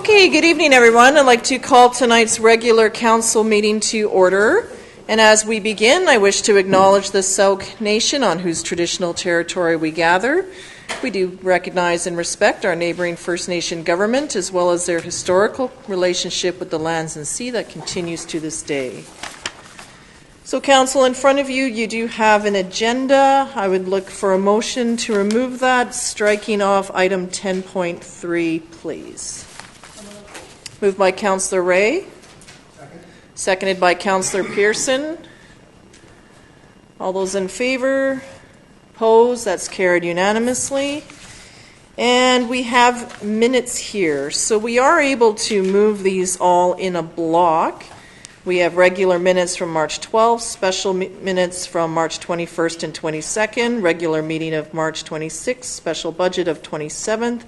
Okay, good evening, everyone. I'd like to call tonight's regular council meeting to order. And as we begin, I wish to acknowledge the Sooke Nation on whose traditional territory we gather. We do recognize and respect our neighboring First Nation government as well as their historical relationship with the lands and sea that continues to this day. So, Council, in front of you, you do have an agenda. I would look for a motion to remove that, striking off item 10.3, please. Moved by Councillor Ray. Seconded by Councillor Pearson. All those in favor? Opposed? That's carried unanimously. And we have minutes here. So we are able to move these all in a block. We have regular minutes from March 12th, special minutes from March 21st and 22nd, regular meeting of March 26th, special budget of 27th.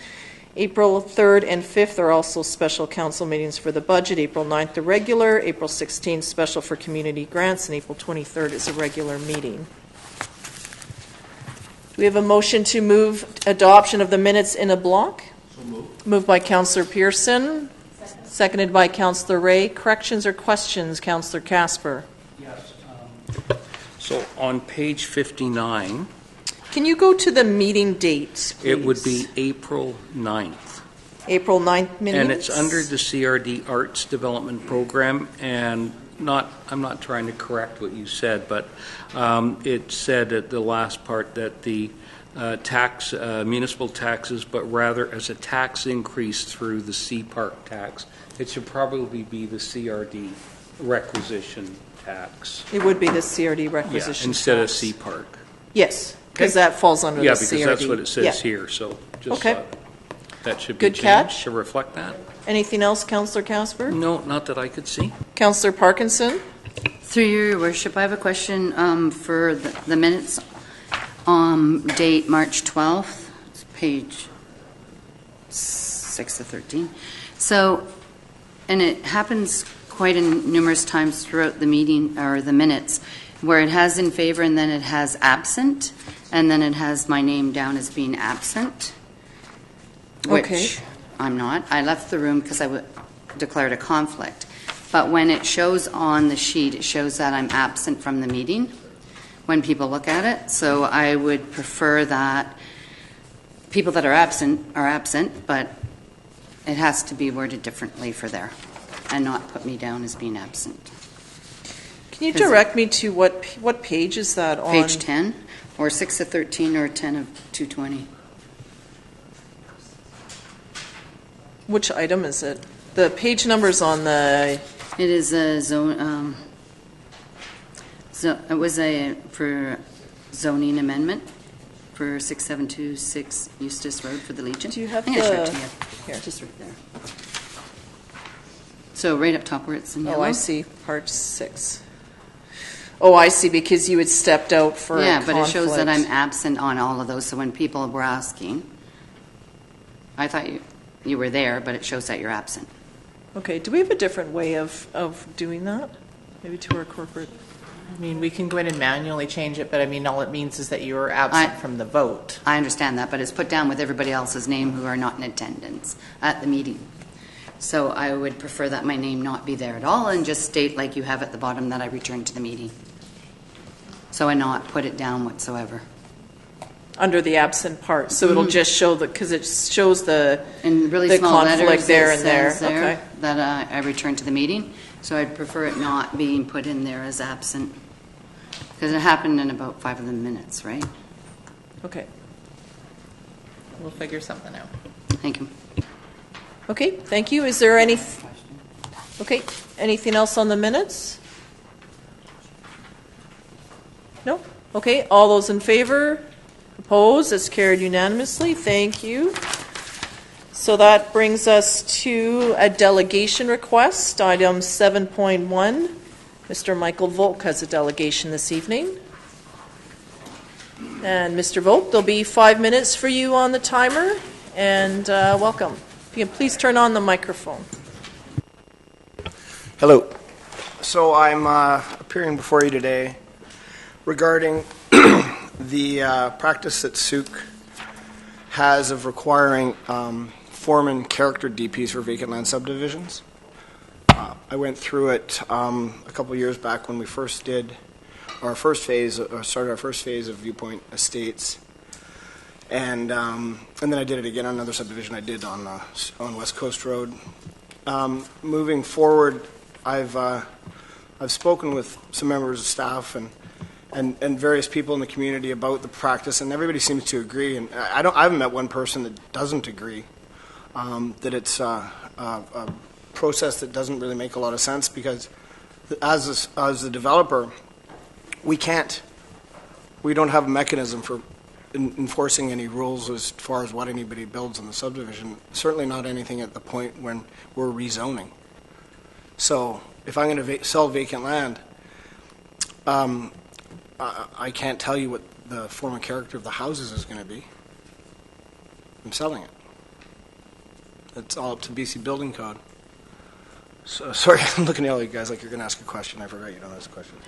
April 3rd and 5th are also special council meetings for the budget. April 9th, the regular. April 16th, special for community grants. And April 23rd is a regular meeting. Do we have a motion to move adoption of the minutes in a block? So moved. Moved by Councillor Pearson. Seconded by Councillor Ray. Corrections or questions, Councillor Casper? Yes. So on page 59... Can you go to the meeting date, please? It would be April 9th. April 9th minutes? And it's under the CRD Arts Development Program, and I'm not trying to correct what you said, but it said at the last part that the municipal taxes, but rather as a tax increase through the C Park tax. It should probably be the CRD requisition tax. It would be the CRD requisition instead tax. of C Park. Yes, because that falls under the CRD. Yeah, because that's what it says here. So just that should be Good changed catch. to reflect that. Anything else, Councillor Casper? No, not that I could see. Councillor Parkinson? Through your worship, I have a question for the minutes. Date March 12th, it's page 6 of 13. So, and it happens quite numerous times throughout the meeting or the minutes, where it has in favor and then it has absent, and then it has my name down as being absent, which I'm not. I left the room because I declared a conflict. But when it shows on the sheet, it shows that I'm absent from the meeting when people look at it. So I would prefer that people that are absent, but it has to be worded differently for there and not put me down as being absent. Can you direct me to what page is that on? Page 10 or 6 of 13 or 10 of 220. Which item is it? The page number's on the... It is a zone... it was for zoning amendment for 6726 Eustis Road for the Legion. Do you have I'm going to show it to you. Here. Just right there. So right up top where it's in yellow. Oh, I see. Part 6. Oh, I see, because you had stepped out for a conflict. Yeah, but it shows that I'm absent on all of those. So when people were asking, I thought you were there, but it shows that you're absent. Okay. Do we have a different way of doing that? Maybe to our corporate... I mean, we can go in and manually change it, but I mean, all it means is that you are absent from the vote. I understand that, but it's put down with everybody else's name who are not in attendance at the meeting. So I would prefer that my name not be there at all and just state like you have at the bottom that I returned to the meeting. So I not put it down whatsoever. Under the absent part. So it'll just show because it shows the in really the small conflict letters there and there. Okay. That I returned to the meeting. So I'd prefer it not being put in there as absent. Because it happened in about 5 of the minutes, right? Okay. We'll figure something out. Thank you. Okay, thank you. Is there any... Okay, anything else on the minutes? No? Okay, all those in favor? Opposed? That's carried unanimously. Thank you. So that brings us to a delegation request, item 7.1. Mr. Michael Volk has a delegation this evening. And Mr. Volk, there'll be 5 minutes for you on the timer. And welcome. If you can please turn on the microphone. Hello. So I'm appearing before you today regarding the practice that Sooke has of requiring form and character DPs for vacant land subdivisions. I went through it a couple years back when we first did our first phase, or started our first phase of Viewpoint Estates, and then I did it again on another subdivision I did on West Coast Road. Moving forward, I've spoken with some members of staff and various people in the community about the practice, and everybody seems to agree. And I haven't met one person that doesn't agree that it's a process that doesn't really make a lot of sense, because as the developer, we don't have a mechanism for enforcing any rules as far as what anybody builds in the subdivision. Certainly not anything at the point when we're rezoning. So if I'm going to sell vacant land, I can't tell you what the form and character of the houses is going to be. I'm selling it. It's all up to BC Building Code. So, sorry, I'm looking at all you guys like you're going to ask a question. I forgot you don't ask questions.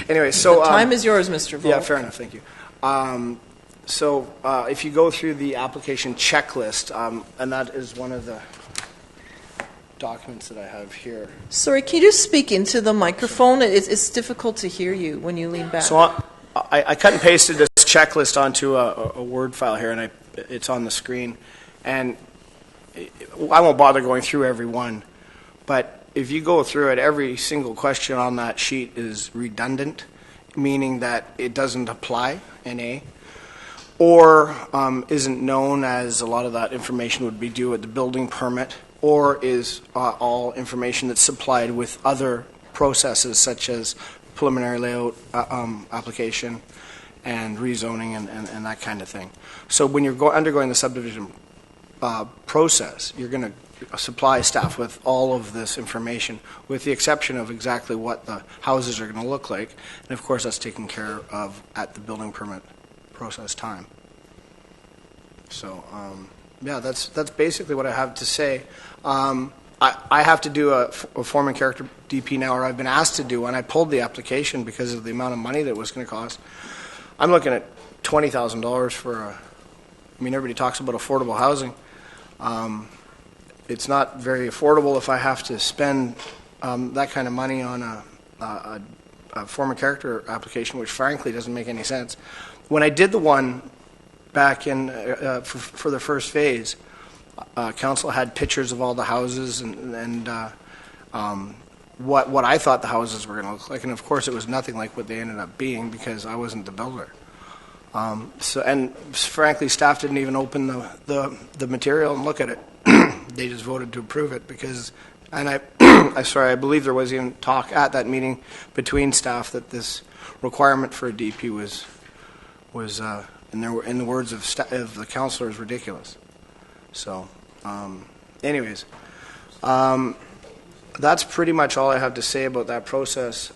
Anyway, so... The time is yours, Mr. Volk. Yeah, fair enough. Thank you. So if you go through the application checklist, and that is one of the documents that I have here. Sorry, can you just speak into the microphone? It's difficult to hear you when you lean back. So I cut and pasted this checklist onto a Word file here, and it's on the screen. And I won't bother going through every one, but if you go through it, every single question on that sheet is redundant, meaning that it doesn't apply, NA, or isn't known, as a lot of that information would be due at the building permit, or is all information that's supplied with other processes such as preliminary layout application and rezoning and that kind of thing. So when you're undergoing the subdivision process, you're going to supply staff with all of this information, with the exception of exactly what the houses are going to look like. And of course, that's taken care of at the building permit process time. So, yeah, that's basically what I have to say. I have to do a form and character DP now, or I've been asked to do one. I pulled the application because of the amount of money that it was going to cost. I'm looking at $20,000 for everybody talks about affordable housing. It's not very affordable if I have to spend that kind of money on a form and character application, which frankly doesn't make any sense. When I did the one back in for the first phase, council had pictures of all the houses and what I thought the houses were going to look like, and of course it was nothing like what they ended up being because I wasn't the builder. And frankly, staff didn't even open the material and look at it. They just voted to approve it because, and I believe there was even talk at that meeting between staff that this requirement for a DP was in the words of the councillors, ridiculous. So, anyways, that's pretty much all I have to say about that process.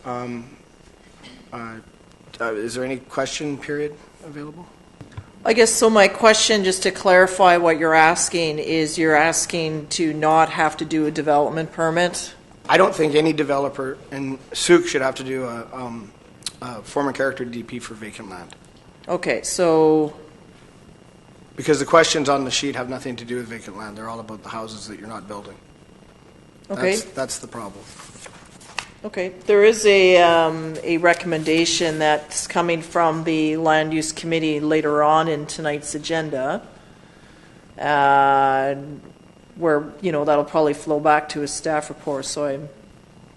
Is there any question period available? I guess so. My question, just to clarify what you're asking, is you're asking to not have to do a development permit? I don't think any developer in Sooke should have to do a form and character DP for vacant land. Okay, so... Because the questions on the sheet have nothing to do with vacant land. They're all about the houses that you're not building. Okay. That's the problem. Okay. There is a recommendation that's coming from the Land Use Committee later on in tonight's agenda, where, that'll probably flow back to a staff report. So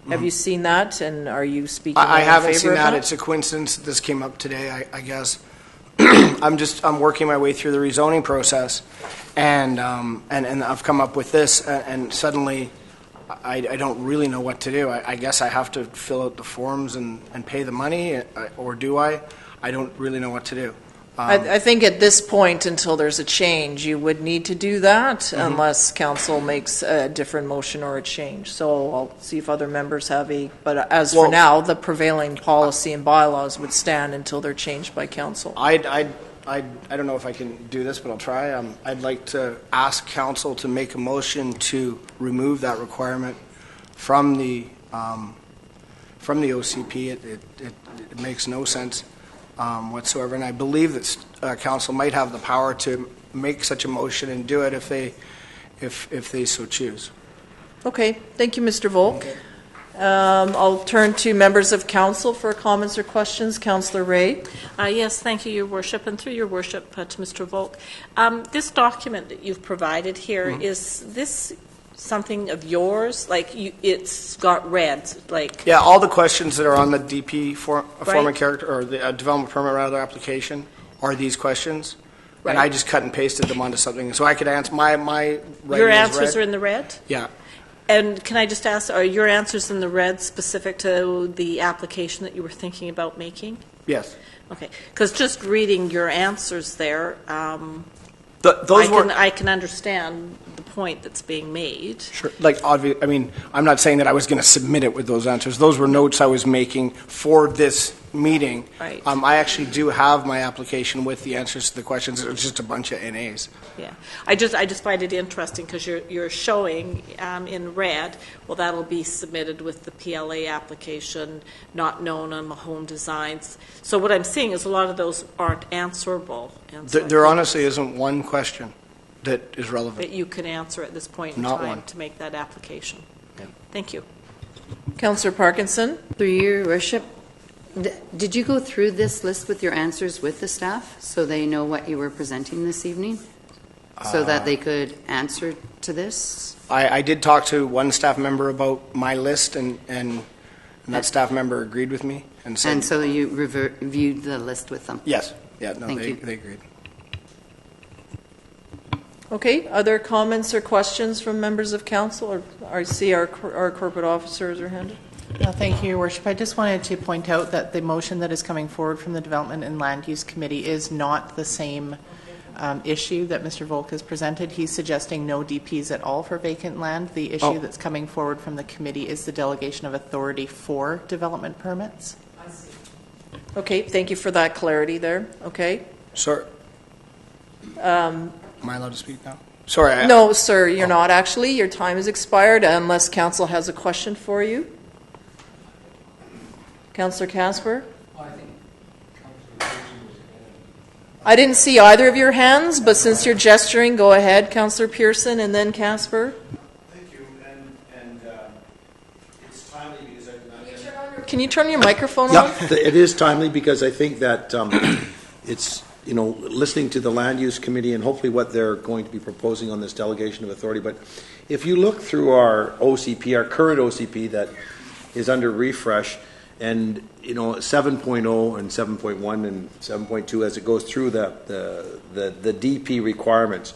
have you seen that, and are you speaking in favor of that? I haven't seen that. It's a coincidence that this came up today, I guess. I'm working my way through the rezoning process, and I've come up with this, and suddenly I don't really know what to do. I guess I have to fill out the forms and pay the money, or do I? I don't really know what to do. I think at this point, until there's a change, you would need to do that unless council makes a different motion or a change. So I'll see if other members have but for now, the prevailing policy and bylaws would stand until they're changed by council. I don't know if I can do this, but I'll try. I'd like to ask council to make a motion to remove that requirement from the OCP. It makes no sense whatsoever, and I believe that council might have the power to make such a motion and do it if they so choose. Okay, thank you, Mr. Volk. I'll turn to members of council for comments or questions. Councillor Ray. Yes, thank you, Your Worship, and through Your Worship to Mr. Volk. This document that you've provided here, is this something of yours? Like, it's got red, like... Yeah, all the questions that are on the DP form Right. and character, or the development permit rather application, are these questions. Right. And I just cut and pasted them onto something, so I could answer my writing Your is answers red. are in the red? Yeah. And can I just ask, are your answers in the red specific to the application that you were thinking about making? Yes. Okay, because just reading your answers there, Those were I can understand the point that's being made. sure, like obvious. I mean, I'm not saying that I was going to submit it with those answers. Those were notes I was making for this meeting. Right. I actually do have my application with the answers to the questions. It was just a bunch of NAs. Yeah, I just find it interesting because you're showing in red. Well, that'll be submitted with the PLA application, not known on Mahone Designs. So what I'm seeing is a lot of those aren't answerable. And so I There think honestly isn't one question that is relevant. that you can answer at this point in Not time one. to make that application. Thank you. Councillor Parkinson. Through Your Worship, did you go through this list with your answers with the staff so they know what you were presenting this evening? So that they could answer to this? I did talk to one staff member about my list, and that staff member agreed with me and said, And so you reviewed the list with them? yes. Yeah, no, Thank they you. agreed. Okay, other comments or questions from members of council? Or I see our corporate officers are handed. Thank you, Your Worship. I just wanted to point out that the motion that is coming forward from the Development and Land Use Committee is not the same issue that Mr. Volk has presented. He's suggesting no DPs at all for vacant land. The issue that's coming forward from the committee is the delegation of authority for development permits. Okay, thank you for that clarity there. Okay. Sorry. Am I allowed to speak now? Sorry. No, sir, you're not actually. Your time has expired unless council has a question for you. Councillor Casper? I didn't see either of your hands, but since you're gesturing, go ahead, Councillor Pearson, and then Casper. Thank you, and it's timely because I did not... Can you turn your microphone on? Yeah, it is timely because I think that it's, listening to the Land Use Committee and hopefully what they're going to be proposing on this delegation of authority, but if you look through our OCP, our current OCP that is under refresh, and 7.0 and 7.1 and 7.2 as it goes through the DP requirements,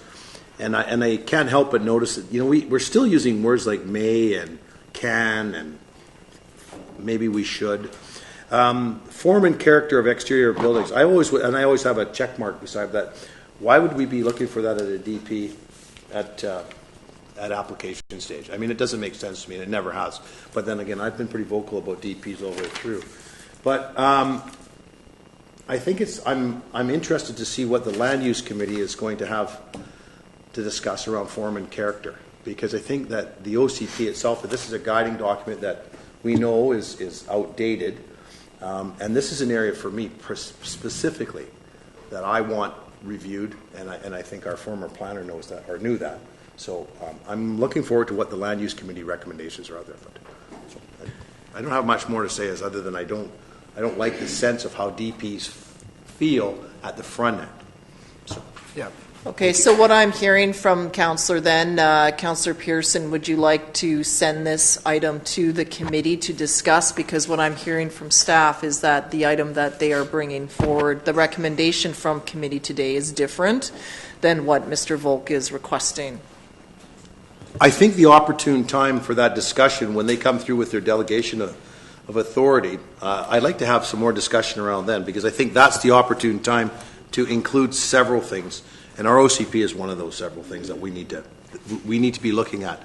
and I can't help but notice that we're still using words like may and can and maybe we should. Form and character of exterior buildings. I always have a check mark beside that. Why would we be looking for that at a DP at application stage? I mean, it doesn't make sense to me, and it never has. But then again, I've been pretty vocal about DPs all the way through. But I think I'm interested to see what the Land Use Committee is going to have to discuss around form and character, because I think that the OCP itself, that this is a guiding document that we know is outdated, and this is an area for me specifically that I want reviewed, and I think our former planner knows that or knew that. So I'm looking forward to what the Land Use Committee recommendations are out there. But so I don't have much more to say other than I don't like the sense of how DPs feel at the front end. So yeah. Okay, so what I'm hearing from Councillor then, Councillor Pearson, would you like to send this item to the committee to discuss? Because what I'm hearing from staff is that the item that they are bringing forward, the recommendation from committee today is different than what Mr. Volk is requesting. I think the opportune time for that discussion when they come through with their delegation of authority, I'd like to have some more discussion around then, because I think that's the opportune time to include several things. And our OCP is one of those several things that we need to be looking at.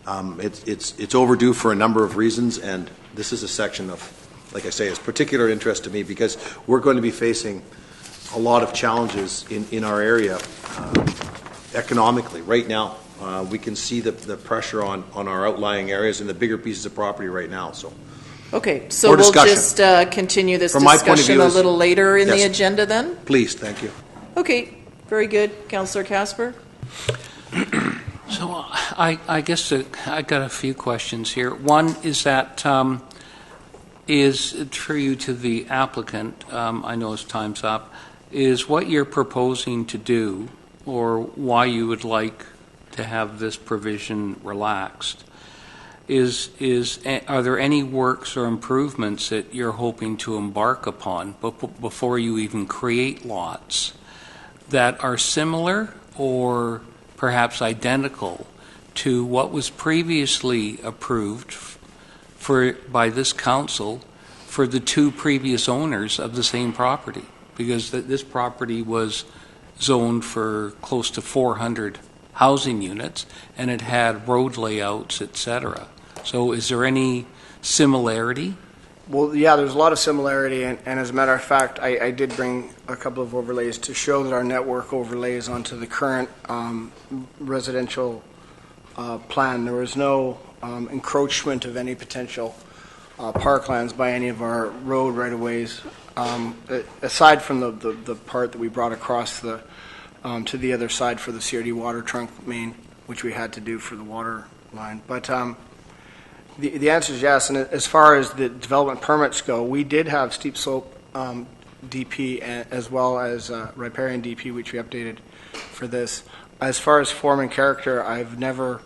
It's overdue for a number of reasons, and this is a section of, like I say, is particular interest to me because we're going to be facing a lot of challenges in our area economically right now. We can see the pressure on our outlying areas and the bigger pieces of property right now. So. Okay, so we'll just continue this discussion a little later in the agenda then? Please, thank you. Okay. Very good. Councillor Casper? So I guess I got a few questions here. One is that is true to the applicant. I know his time's up. Is what you're proposing to do, or why you would like to have this provision relaxed, are there any works or improvements that you're hoping to embark upon before you even create lots that are similar or perhaps identical to what was previously approved by this council for the two previous owners of the same property? Because this property was zoned for close to 400 housing units, and it had road layouts, etc. So is there any similarity? Well, yeah, there's a lot of similarity, and as a matter of fact, I did bring a couple of overlays to show that our network overlays onto the current residential plan. There was no encroachment of any potential parklands by any of our road right-of-ways, aside from the part that we brought across to the other side for the CRD water trunk main, which we had to do for the water line. But the answer is yes. And as far as the development permits go, we did have steep slope DP as well as riparian DP, which we updated for this. As far as form and character, I've never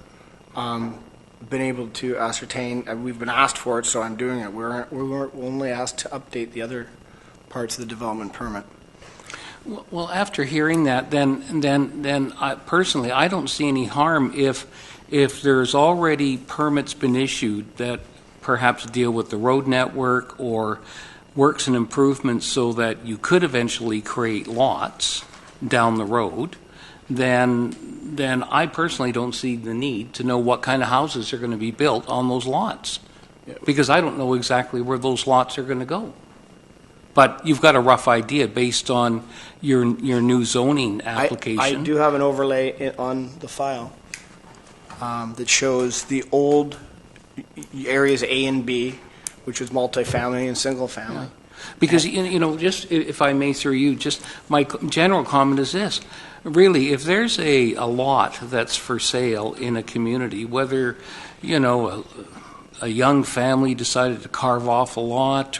been able to ascertain. We've been asked for it, so I'm doing it. We're only asked to update the other parts of the development permit. Well, after hearing that, then personally, I don't see any harm if there's already permits been issued that perhaps deal with the road network or works and improvements so that you could eventually create lots down the road. Then I personally don't see the need to know what kind of houses are going to be built on those lots, because I don't know exactly where those lots are going to go. But you've got a rough idea based on your new zoning application. I do have an overlay on the file that shows the old areas A and B, which was multifamily and single family. Because, just if I may through you, just my general comment is this. Really, if there's a lot that's for sale in a community, whether, a young family decided to carve off a lot,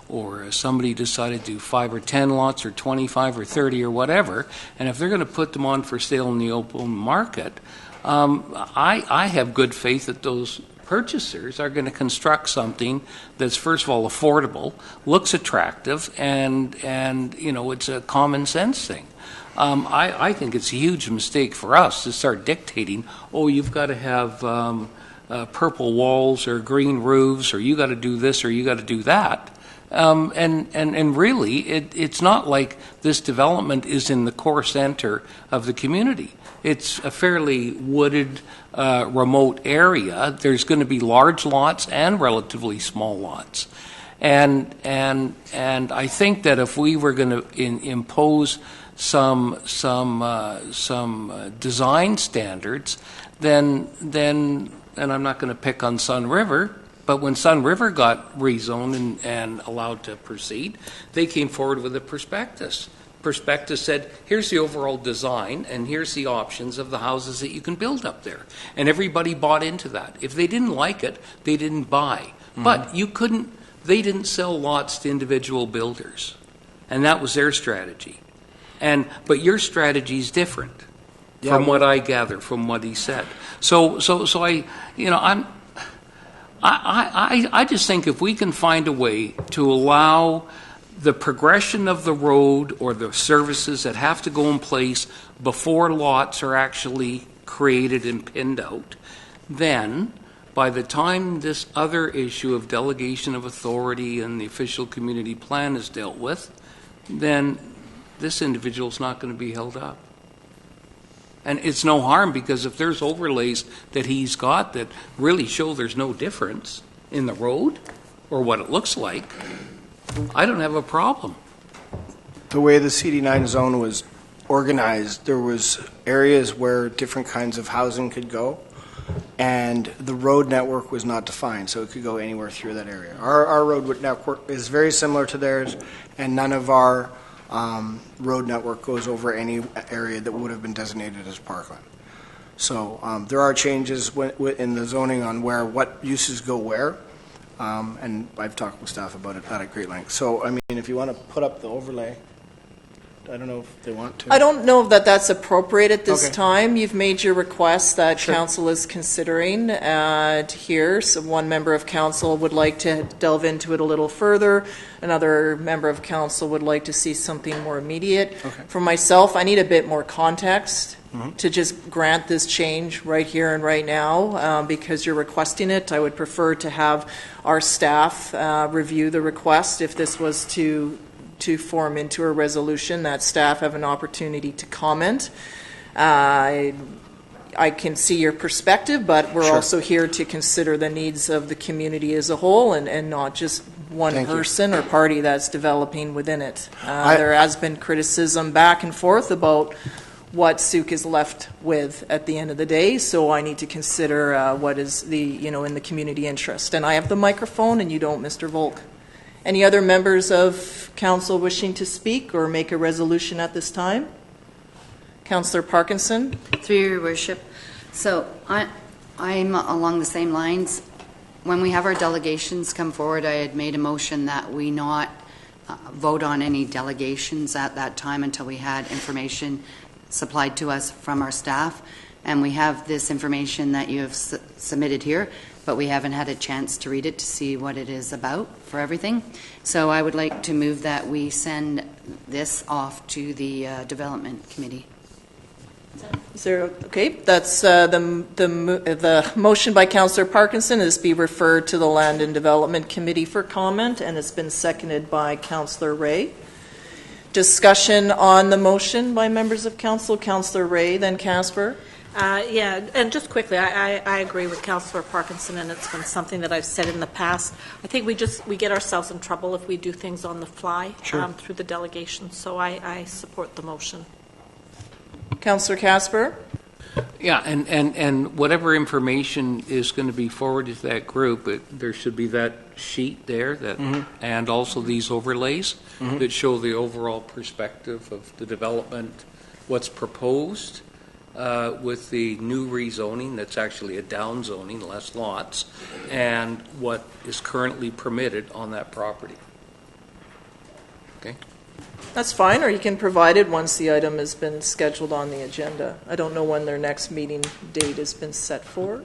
or somebody decided to do 5 or 10 lots or 25 or 30 or whatever, and if they're going to put them on for sale in the open market, I have good faith that those purchasers are going to construct something that's, first of all, affordable, looks attractive, and it's a common sense thing. I think it's a huge mistake for us to start dictating, you've got to have purple walls or green roofs, or you got to do this or you got to do that. And really, it's not like this development is in the core center of the community. It's a fairly wooded, remote area. There's going to be large lots and relatively small lots. And I think that if we were going to impose some design standards, then and I'm not going to pick on Sun River, but when Sun River got rezoned and allowed to proceed, they came forward with a prospectus. Prospectus said, here's the overall design and here's the options of the houses that you can build up there. And everybody bought into that. If they didn't like it, they didn't buy. Mm-hmm. But they didn't sell lots to individual builders. And that was their strategy. But your strategy is different from what I gather from what he said. So I just think if we can find a way to allow the progression of the road or the services that have to go in place before lots are actually created and pinned out, then by the time this other issue of delegation of authority and the official community plan is dealt with, then this individual's not going to be held up. And it's no harm, because if there's overlays that he's got that really show there's no difference in the road or what it looks like, I don't have a problem. The way the CD9 zone was organized, there was areas where different kinds of housing could go, and the road network was not defined, so it could go anywhere through that area. Our road network is very similar to theirs, and none of our road network goes over any area that would have been designated as parkland. So there are changes in the zoning on what uses go where, and I've talked with staff about it at great length. So, I mean, if you want to put up the overlay, I don't know if they want to. I don't know that that's appropriate at this Okay. time. You've made your request that Sure. council is considering here. So one member of council would like to delve into it a little further. Another member of council would like to see something more immediate. Okay. For myself, I need a bit more context to just grant this change right here and right now because you're requesting it. I would prefer to have our staff review the request if this was to form into a resolution, that staff have an opportunity to comment. I can see your perspective, but we're Sure. also here to consider the needs of the community as a whole and not just one Thank you. person or party that's developing within it. There has been criticism back and forth about what Sooke is left with at the end of the day, so I need to consider what is in the community interest. And I have the microphone and you don't, Mr. Volk. Any other members of council wishing to speak or make a resolution at this time? Councillor Parkinson? Through your worship. So I'm along the same lines. When we have our delegations come forward, I had made a motion that we not vote on any delegations at that time until we had information supplied to us from our staff. And we have this information that you have submitted here, but we haven't had a chance to read it to see what it is about for everything. So I would like to move that we send this off to the Development Committee. Is there, okay, that's the motion by Councillor Parkinson is be referred to the Land and Development Committee for comment, and it's been seconded by Councillor Ray. Discussion on the motion by members of council. Councillor Ray, then Casper. Yeah, and just quickly, I agree with Councillor Parkinson, and it's been something that I've said in the past. I think we get ourselves in trouble if we do things on the fly through the delegation, so I support the motion. Councillor Casper. Yeah, and whatever information is going to be forwarded to that group, there should be that sheet there that, and also these overlays that show the overall perspective of the development, what's proposed with the new rezoning that's actually a downzoning, less lots, and what is currently permitted on that property. Okay? That's fine, or you can provide it once the item has been scheduled on the agenda. I don't know when their next meeting date has been set for.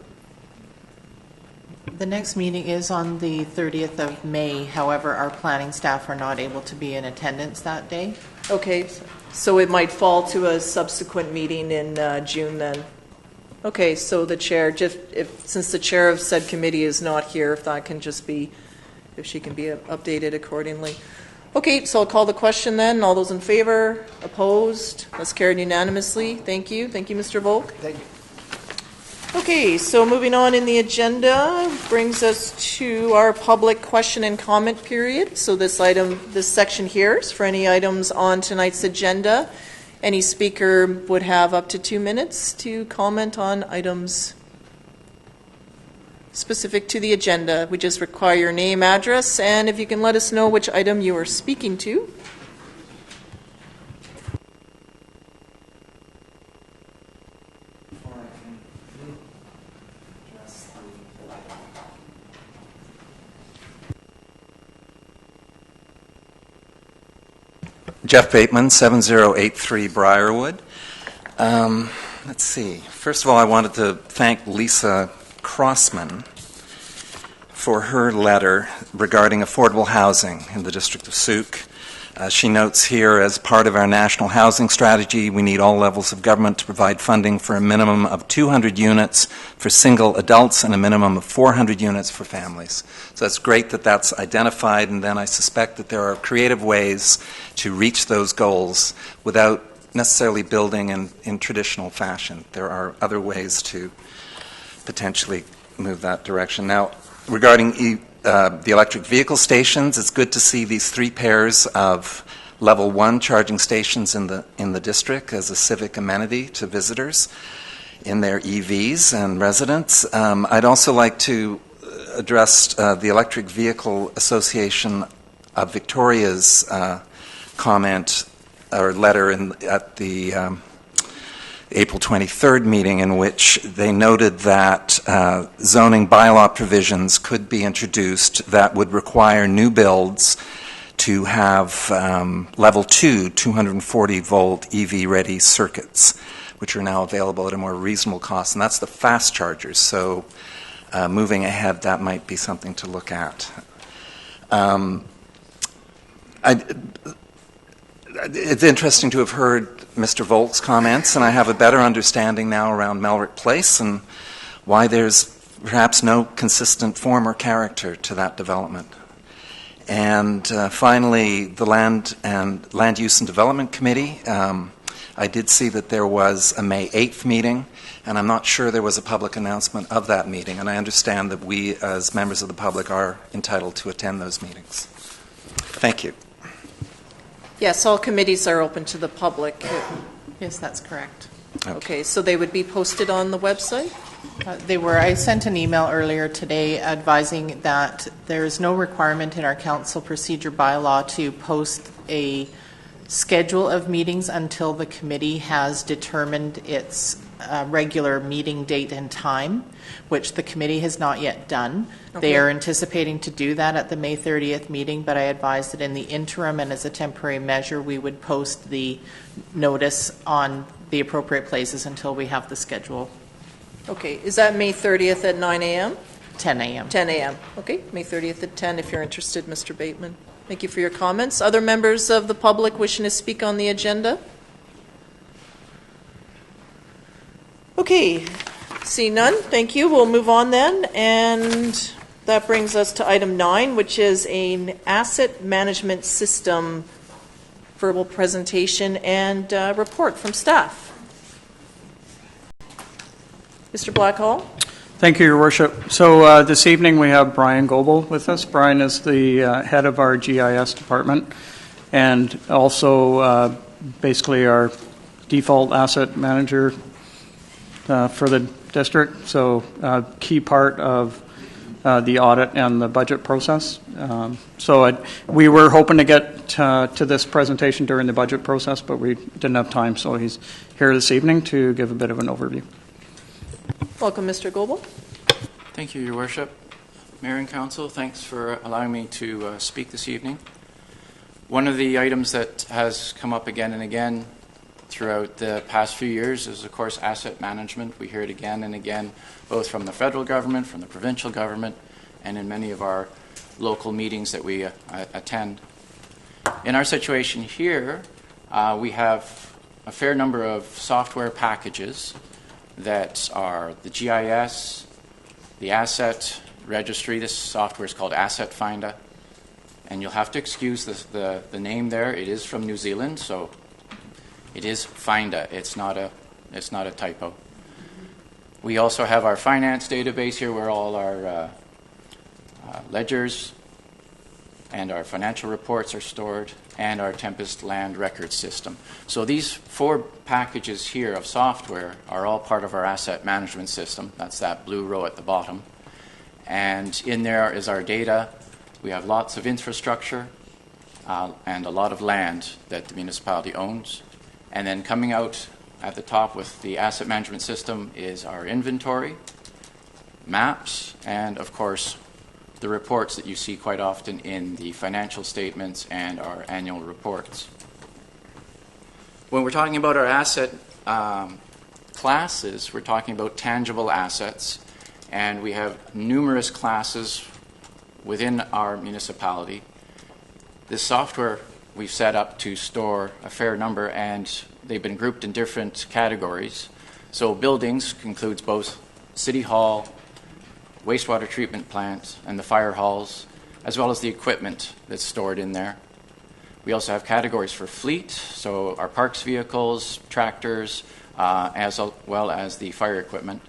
The next meeting is on the 30th of May. However, our planning staff are not able to be in attendance that day. Okay, so it might fall to a subsequent meeting in June then. Okay, so the chair, since the chair of said committee is not here, if she can be updated accordingly. Okay, so I'll call the question then. All those in favor? Opposed? That's carried unanimously. Thank you. Thank you, Mr. Volk. Thank you. Okay, so moving on in the agenda brings us to our public question and comment period. So this section here is for any items on tonight's agenda. Any speaker would have up to 2 minutes to comment on items specific to the agenda. We just require your name, address, and if you can let us know which item you are speaking to. Jeff Bateman, 7083 Briarwood. Let's see. First of all, I wanted to thank Lisa Crossman for her letter regarding affordable housing in the District of Sooke. She notes here, as part of our national housing strategy, we need all levels of government to provide funding for a minimum of 200 units for single adults and a minimum of 400 units for families. So that's great that that's identified, and then I suspect that there are creative ways to reach those goals without necessarily building in traditional fashion. There are other ways to potentially move that direction. Now, regarding the electric vehicle stations, it's good to see these 3 pairs of level 1 charging stations in the district as a civic amenity to visitors in their EVs and residents. I'd also like to address the Electric Vehicle Association of Victoria's comment or letter at the April 23rd meeting, in which they noted that zoning bylaw provisions could be introduced that would require new builds to have level 2 240-volt EV-ready circuits, which are now available at a more reasonable cost, and that's the fast chargers. So moving ahead, that might be something to look at. It's interesting to have heard Mr. Volk's comments, and I have a better understanding now around Melrick Place and why there's perhaps no consistent form or character to that development. And finally, the Land Use and Development Committee. I did see that there was a May 8th meeting, and I'm not sure there was a public announcement of that meeting, and I understand that we, as members of the public, are entitled to attend those meetings. Thank you. Yes, all committees are open to the public. Yes, that's correct. Okay, so they would be posted on the website? They were. I sent an email earlier today advising that there is no requirement in our council procedure bylaw to post a schedule of meetings until the committee has determined its regular meeting date and time, which the committee has not yet done. Okay. They are anticipating to do that at the May 30th meeting, but I advised that in the interim and as a temporary measure, we would post the notice on the appropriate places until we have the schedule. Okay, is that May 30th at 9 a.m.? 10 a.m. 10 a.m. Okay, May 30th at 10 if you're interested, Mr. Bateman. Thank you for your comments. Other members of the public wishing to speak on the agenda? Okay, see none. Thank you. We'll move on then. And that brings us to item 9, which is an asset management system verbal presentation and report from staff. Mr. Blackhall. Thank you, Your Worship. So this evening we have Brian Goebel with us. Brian is the head of our GIS department and also basically our default asset manager for the district. So key part of the audit and the budget process. We were hoping to get to this presentation during the budget process, but we didn't have time. So he's here this evening to give a bit of an overview. Welcome, Mr. Goebel. Thank you, Your Worship. Mayor and Council, thanks for allowing me to speak this evening. One of the items that has come up again and again throughout the past few years is, of course, asset management. We hear it again and again, both from the federal government, from the provincial government, and in many of our local meetings that we attend. In our situation here, we have a fair number of software packages that are the GIS, the asset registry. This software is called Asset Finda, and you'll have to excuse the name there. It is from New Zealand, so it is Finda. It's not a typo. We also have our finance database here, where all our ledgers and our financial reports are stored, and our tempes land record system. So these 4 packages here of software are all part of our asset management system. That's that blue row at the bottom. And in there is our data. We have lots of infrastructure and a lot of land that the municipality owns. And then coming out at the top with the asset management system is our inventory, maps, and of course the reports that you see quite often in the financial statements and our annual reports. When we're talking about our asset classes, we're talking about tangible assets, and we have numerous classes within our municipality. This software we've set up to store a fair number, and they've been grouped in different categories. So buildings includes both City Hall, wastewater treatment plants, and the fire halls, as well as the equipment that's stored in there. We also have categories for fleet, so our parks vehicles, tractors, as well as the fire equipment.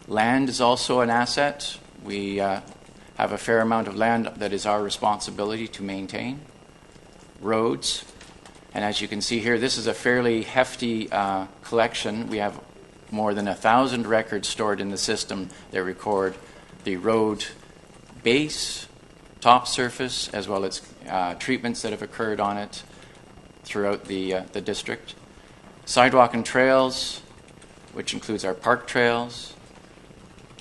Land is also an asset. We have a fair amount of land that is our responsibility to maintain. Roads, and as you can see here, this is a fairly hefty collection. We have more than 1,000 records stored in the system that record the road base, top surface, as well as treatments that have occurred on it, throughout the district. Sidewalk and trails, which includes our park trails.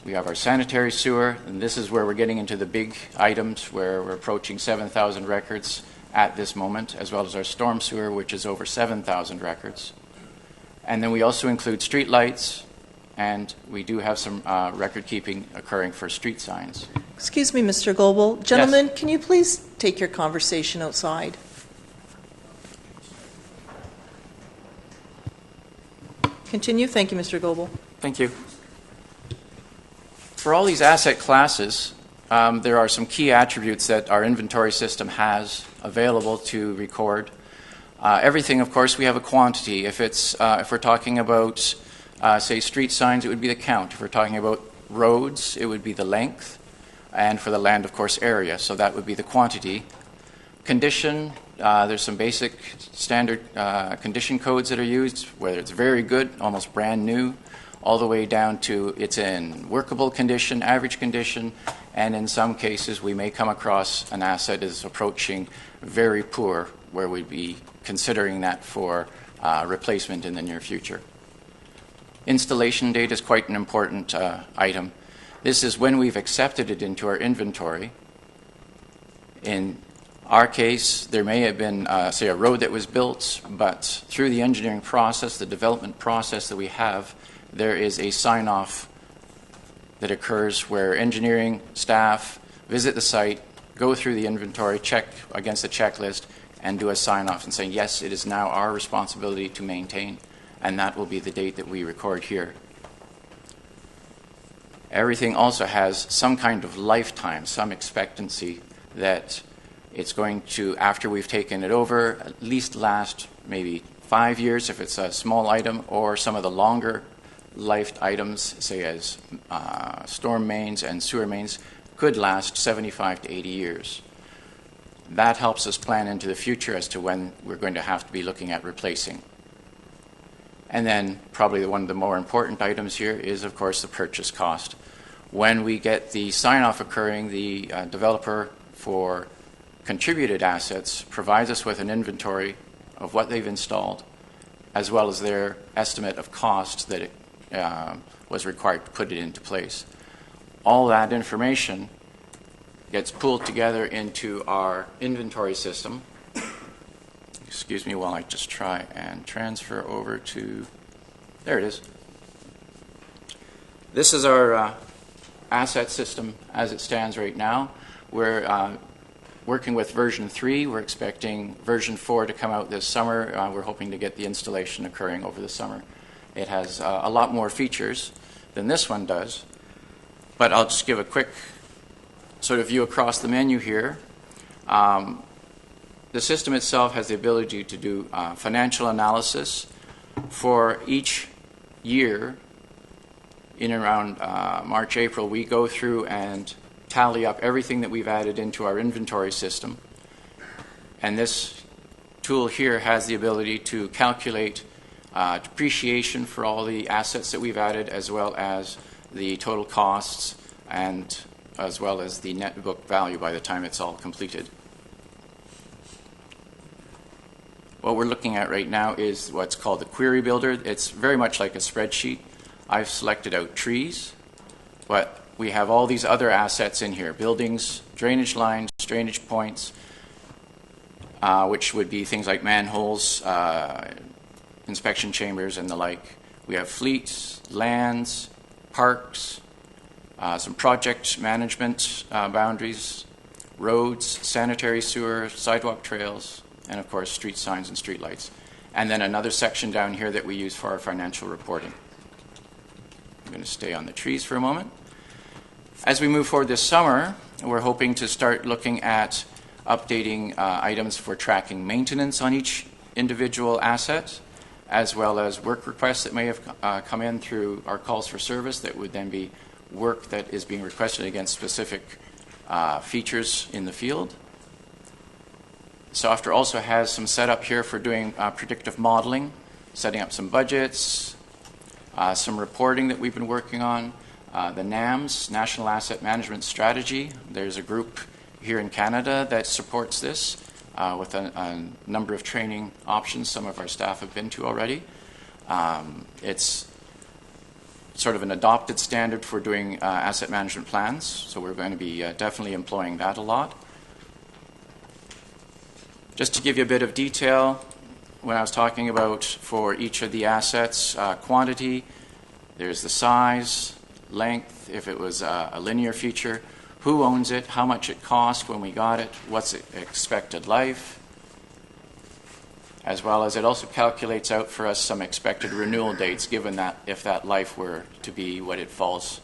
We have our sanitary sewer, and this is where we're getting into the big items where we're approaching 7,000 records at this moment, as well as our storm sewer, which is over 7,000 records. And then we also include street lights, and we do have some record keeping occurring for street signs. Excuse me, Mr. Goebel. Gentlemen, can you please take your conversation outside? Continue. Thank you, Mr. Goebel. Thank you. For all these asset classes, there are some key attributes that our inventory system has available to record. Everything, of course, we have a quantity. If we're talking about, say, street signs, it would be the count. If we're talking about roads, it would be the length. And for the land, of course, area. So that would be the quantity. Condition, there's some basic standard condition codes that are used, whether it's very good, almost brand new, all the way down to it's in workable condition, average condition, and in some cases we may come across an asset that is approaching very poor, where we'd be considering that for replacement in the near future. Installation date is quite an important item. This is when we've accepted it into our inventory. In our case, there may have been, say, a road that was built, but through the engineering process, the development process that we have, there is a sign-off that occurs where engineering staff visit the site, go through the inventory, check against the checklist, and do a sign-off and say, yes, it is now our responsibility to maintain, and that will be the date that we record here. Everything also has some kind of lifetime, some expectancy that it's going to, after we've taken it over, at least last maybe 5 years if it's a small item, or some of the longer life items, say as storm mains and sewer mains, could last 75 to 80 years. That helps us plan into the future as to when we're going to have to be looking at replacing. And then probably one of the more important items here is, of course, the purchase cost. When we get the sign-off occurring, the developer for contributed assets provides us with an inventory of what they've installed, as well as their estimate of cost that it was required to put it into place. All that information gets pulled together into our inventory system. Excuse me while I just try and transfer over to, there it is. This is our asset system as it stands right now. We're working with version 3. We're expecting version 4 to come out this summer. We're hoping to get the installation occurring over the summer. It has a lot more features than this one does, but I'll just give a quick sort of view across the menu here. The system itself has the ability to do financial analysis for each year. In around March, April, we go through and tally up everything that we've added into our inventory system. And this tool here has the ability to calculate depreciation for all the assets that we've added, as well as the total costs, and as well as the net book value by the time it's all completed. What we're looking at right now is what's called the query builder. It's very much like a spreadsheet. I've selected out trees, but we have all these other assets in here: buildings, drainage lines, drainage points, which would be things like manholes, inspection chambers, and the like. We have fleets, lands, parks, some project management boundaries, roads, sanitary sewer, sidewalk trails, and of course street signs and street lights. And then another section down here that we use for our financial reporting. I'm going to stay on the trees for a moment. As we move forward this summer, we're hoping to start looking at updating items for tracking maintenance on each individual asset, as well as work requests that may have come in through our calls for service that would then be work that is being requested against specific features in the field. Software also has some setup here for doing predictive modeling, setting up some budgets, some reporting that we've been working on, the NAMS, National Asset Management Strategy. There's a group here in Canada that supports this. with a number of training options some of our staff have been to already. It's sort of an adopted standard for doing asset management plans, so we're going to be definitely employing that a lot. Just to give you a bit of detail, when I was talking about for each of the assets, quantity, there's the size, length, if it was a linear feature, who owns it, how much it cost when we got it, what's the expected life, as well as it also calculates out for us some expected renewal dates, given that if that life were to be what it falls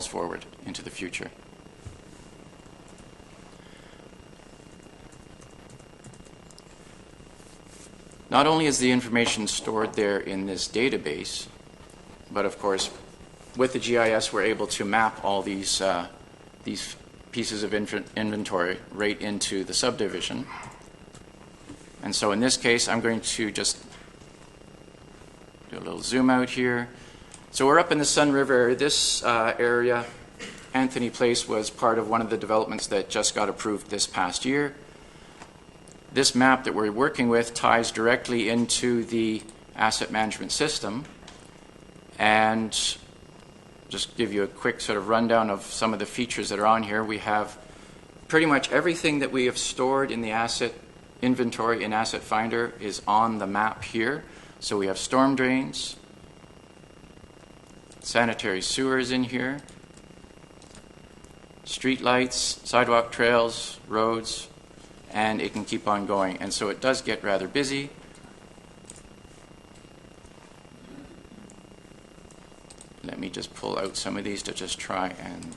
forward into the future. Not only is the information stored there in this database, but of course, with the GIS, we're able to map all these pieces of inventory right into the subdivision. And so in this case, I'm going to just do a little zoom out here. So we're up in the Sun River area. This area, Anthony Place, was part of one of the developments that just got approved this past year. This map that we're working with ties directly into the asset management system. And just give you a quick sort of rundown of some of the features that are on here. We have pretty much everything that we have stored in the asset inventory in Asset Finder is on the map here. So we have storm drains, sanitary sewers in here, street lights, sidewalk trails, roads, and it can keep on going. And so it does get rather busy. Let me just pull out some of these to just try and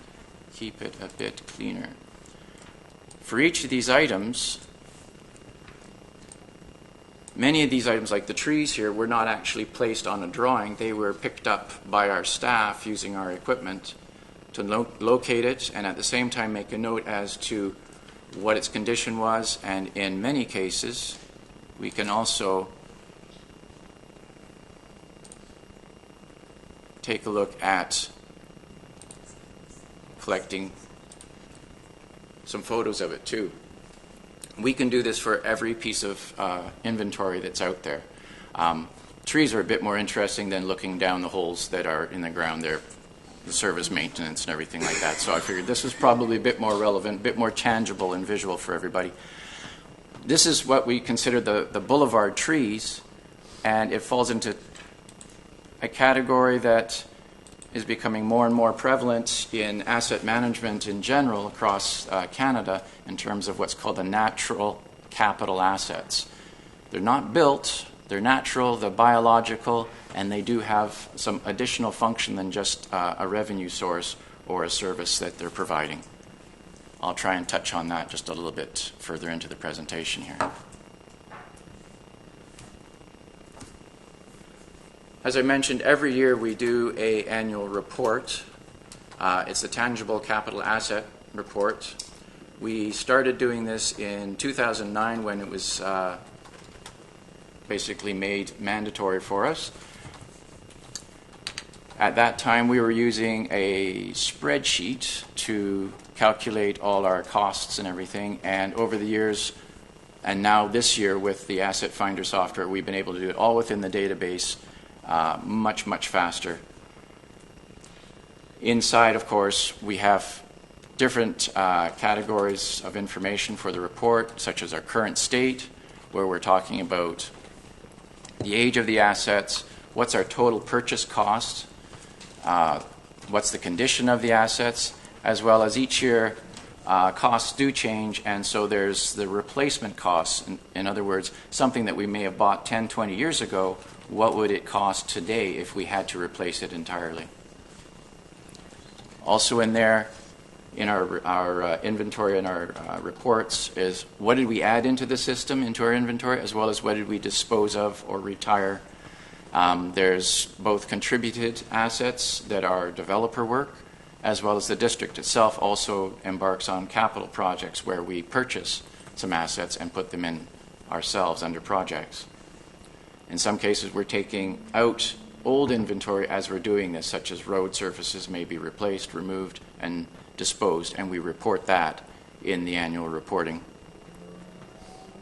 keep it a bit cleaner. For each of these items, many of these items, like the trees here, were not actually placed on a drawing. They were picked up by our staff using our equipment to locate it and at the same time make a note as to what its condition was. And in many cases, we can also take a look at collecting some photos of it too. We can do this for every piece of inventory that's out there. Trees are a bit more interesting than looking down the holes that are in the ground there, the service maintenance and everything like that. So I figured this was probably a bit more relevant, a bit more tangible and visual for everybody. This is what we consider the boulevard trees, and it falls into a category that is becoming more and more prevalent in asset management in general across Canada in terms of what's called the natural capital assets. They're not built, they're natural, they're biological, and they do have some additional function than just a revenue source or a service that they're providing. I'll try and touch on that just a little bit further into the presentation here. As I mentioned, every year we do an annual report. It's the Tangible Capital Asset Report. We started doing this in 2009 when it was basically made mandatory for us. At that time, we were using a spreadsheet to calculate all our costs and everything, and over the years, and now this year with the Asset Finder software, we've been able to do it all within the database much, much faster. Inside, of course, we have different categories of information for the report, such as our current state, where we're talking about the age of the assets, what's our total purchase cost, what's the condition of the assets, as well as each year costs do change, and so there's the replacement costs. In other words, something that we may have bought 10, 20 years ago, what would it cost today if we had to replace it entirely? Also in there, in our inventory and our reports, is what did we add into the system, into our inventory, as well as what did we dispose of or retire. There's both contributed assets that are developer work, as well as the district itself also embarks on capital projects where we purchase some assets and put them in ourselves under projects. In some cases, we're taking out old inventory as we're doing this, such as road surfaces may be replaced, removed, and disposed, and we report that in the annual reporting.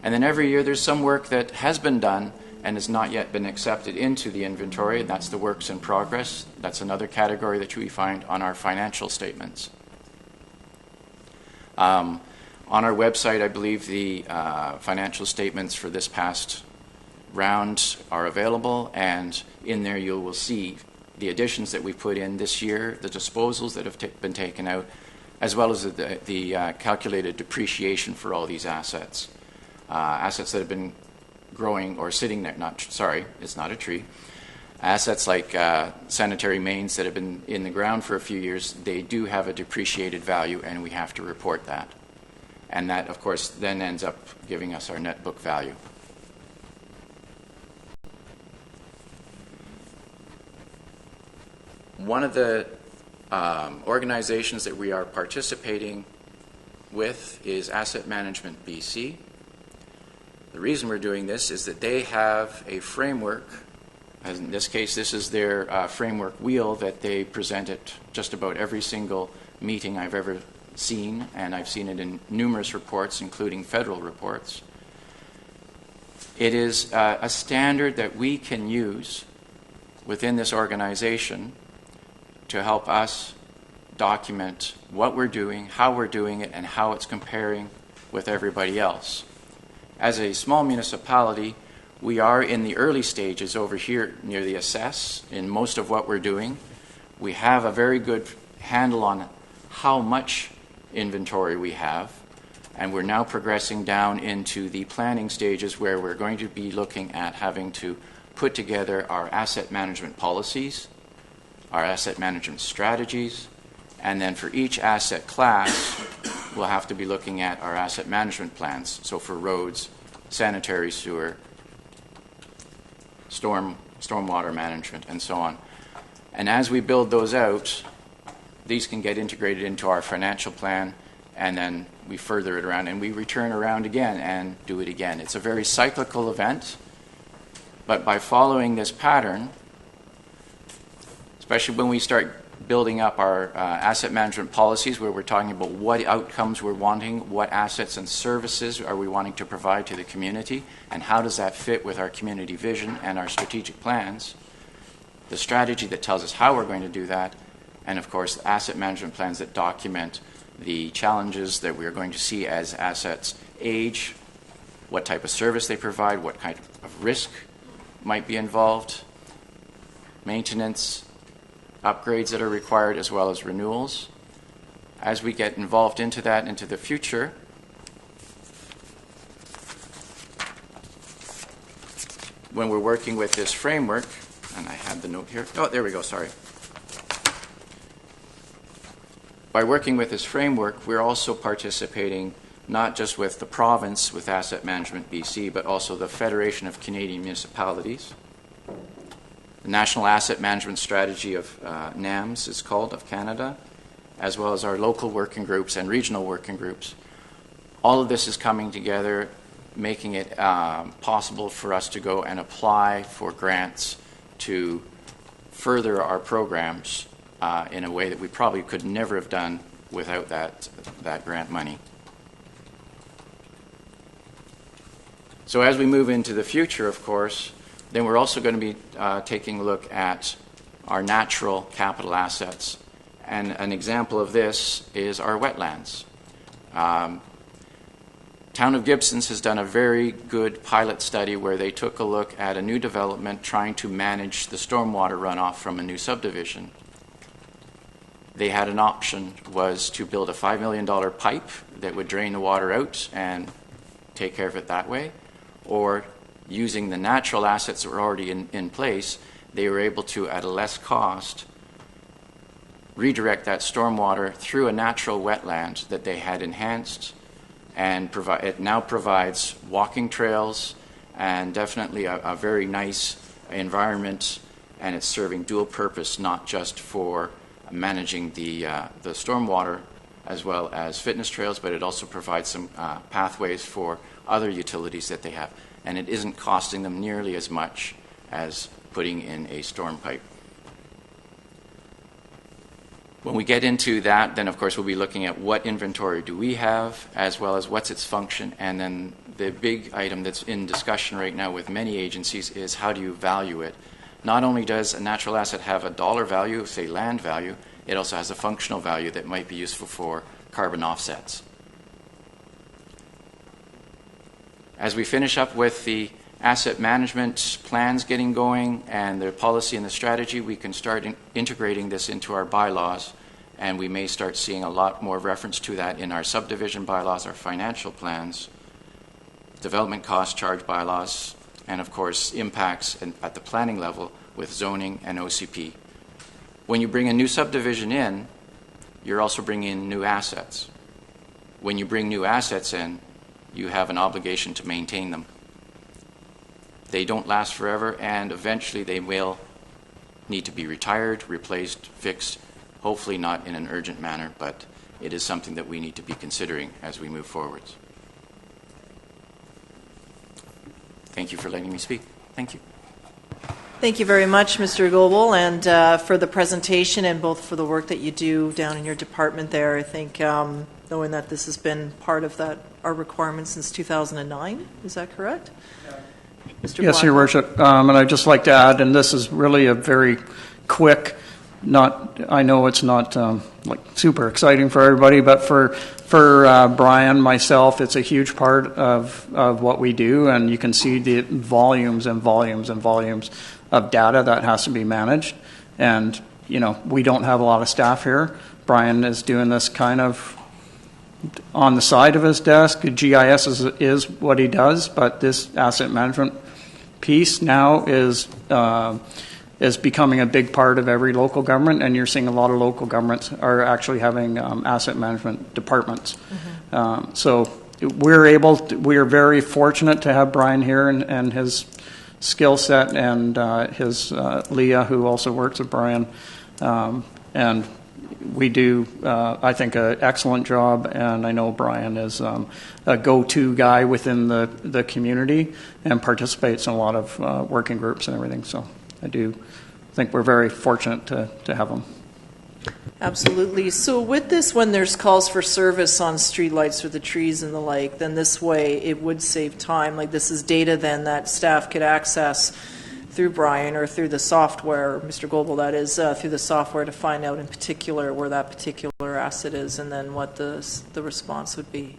And then every year there's some work that has been done and has not yet been accepted into the inventory, and that's the works in progress. That's another category that we find on our financial statements. On our website, I believe the financial statements for this past round are available, and in there you will see the additions that we put in this year, the disposals that have been taken out, as well as the calculated depreciation for all these assets. Assets that have been growing or sitting there, it's not a tree. Assets like sanitary mains that have been in the ground for a few years, they do have a depreciated value, and we have to report that. And that, of course, then ends up giving us our net book value. One of the organizations that we are participating with is Asset Management BC. The reason we're doing this is that they have a framework. As in this case, this is their framework wheel that they present at just about every single meeting I've ever seen, and I've seen it in numerous reports, including federal reports. It is a standard that we can use within this organization to help us document what we're doing, how we're doing it, and how it's comparing with everybody else. As a small municipality, we are in the early stages over here near the assess in most of what we're doing. We have a very good handle on how much inventory we have, and we're now progressing down into the planning stages where we're going to be looking at having to put together our asset management policies, our asset management strategies, and then for each asset class, we'll have to be looking at our asset management plans. So for roads, sanitary sewer, stormwater management, and so on. And as we build those out, these can get integrated into our financial plan, and then we further it around, and we return around again and do it again. It's a very cyclical event, but by following this pattern, especially when we start building up our asset management policies where we're talking about what outcomes we're wanting, what assets and services are we wanting to provide to the community, and how does that fit with our community vision and our strategic plans, the strategy that tells us how we're going to do that, and of course asset management plans that document the challenges that we're going to see as assets age, what type of service they provide, what kind of risk might be involved, maintenance, upgrades that are required, as well as renewals. As we get involved into that into the future, when we're working with this framework, and I had the note here. Oh, there we go, sorry. By working with this framework, we're also participating not just with the province, with Asset Management BC, but also the Federation of Canadian Municipalities. The National Asset Management Strategy of NAMS is called, of Canada, as well as our local working groups and regional working groups. All of this is coming together, making it possible for us to go and apply for grants to further our programs in a way that we probably could never have done without that grant money. So as we move into the future, of course, then we're also going to be taking a look at our natural capital assets. And an example of this is our wetlands. Town of Gibsons has done a very good pilot study where they took a look at a new development trying to manage the stormwater runoff from a new subdivision. They had an option was to build a $5 million pipe that would drain the water out and take care of it that way, or using the natural assets that were already in place, they were able to, at a less cost, redirect that stormwater through a natural wetland that they had enhanced, and it now provides walking trails and definitely a very nice environment, and it's serving dual purpose, not just for managing the stormwater as well as fitness trails, but it also provides some pathways for other utilities that they have. And it isn't costing them nearly as much as putting in a storm pipe. When we get into that, then of course we'll be looking at what inventory do we have, as well as what's its function, and then the big item that's in discussion right now with many agencies is how do you value it? Not only does a natural asset have a dollar value, say land value, it also has a functional value that might be useful for carbon offsets. As we finish up with the asset management plans getting going and the policy and the strategy, we can start integrating this into our bylaws, and we may start seeing a lot more reference to that in our subdivision bylaws, our financial plans, development cost charge bylaws, and of course impacts at the planning level with zoning and OCP. When you bring a new subdivision in, you're also bringing in new assets. When you bring new assets in, you have an obligation to maintain them. They don't last forever, and eventually they will need to be retired, replaced, fixed, hopefully not in an urgent manner, but it is something that we need to be considering as we move forwards. Thank you for letting me speak. Thank you. Thank you very much, Mr. Goebel, and for the presentation and both for the work that you do down in your department there. I think knowing that this has been part of our requirements since 2009, is that correct? Mr. Yes, Your Worship, and I'd just like to add, and this is really a very quick, I know it's not like super exciting for everybody, but for Brian, myself, it's a huge part of what we do, and you can see the volumes and volumes and volumes of data that has to be managed. And, we don't have a lot of staff here. Brian is doing this kind of on the side of his desk. GIS is what he does, but this asset management piece now is becoming a big part of every local government, and you're seeing a lot of local governments are actually having asset management departments. Mm-hmm. So we are very fortunate to have Brian here and his skill set, and his Leah, who also works with Brian, and we do, I think, an excellent job, and I know Brian is a go-to guy within the community and participates in a lot of working groups and everything. So I do think we're very fortunate to have him. Absolutely. So with this, when there's calls for service on streetlights or the trees and the like, then this way it would save time. Like, this is data then that staff could access through Brian or through the software, Mr. Goebel, that is, through the software to find out in particular where that particular asset is and then what the response would be.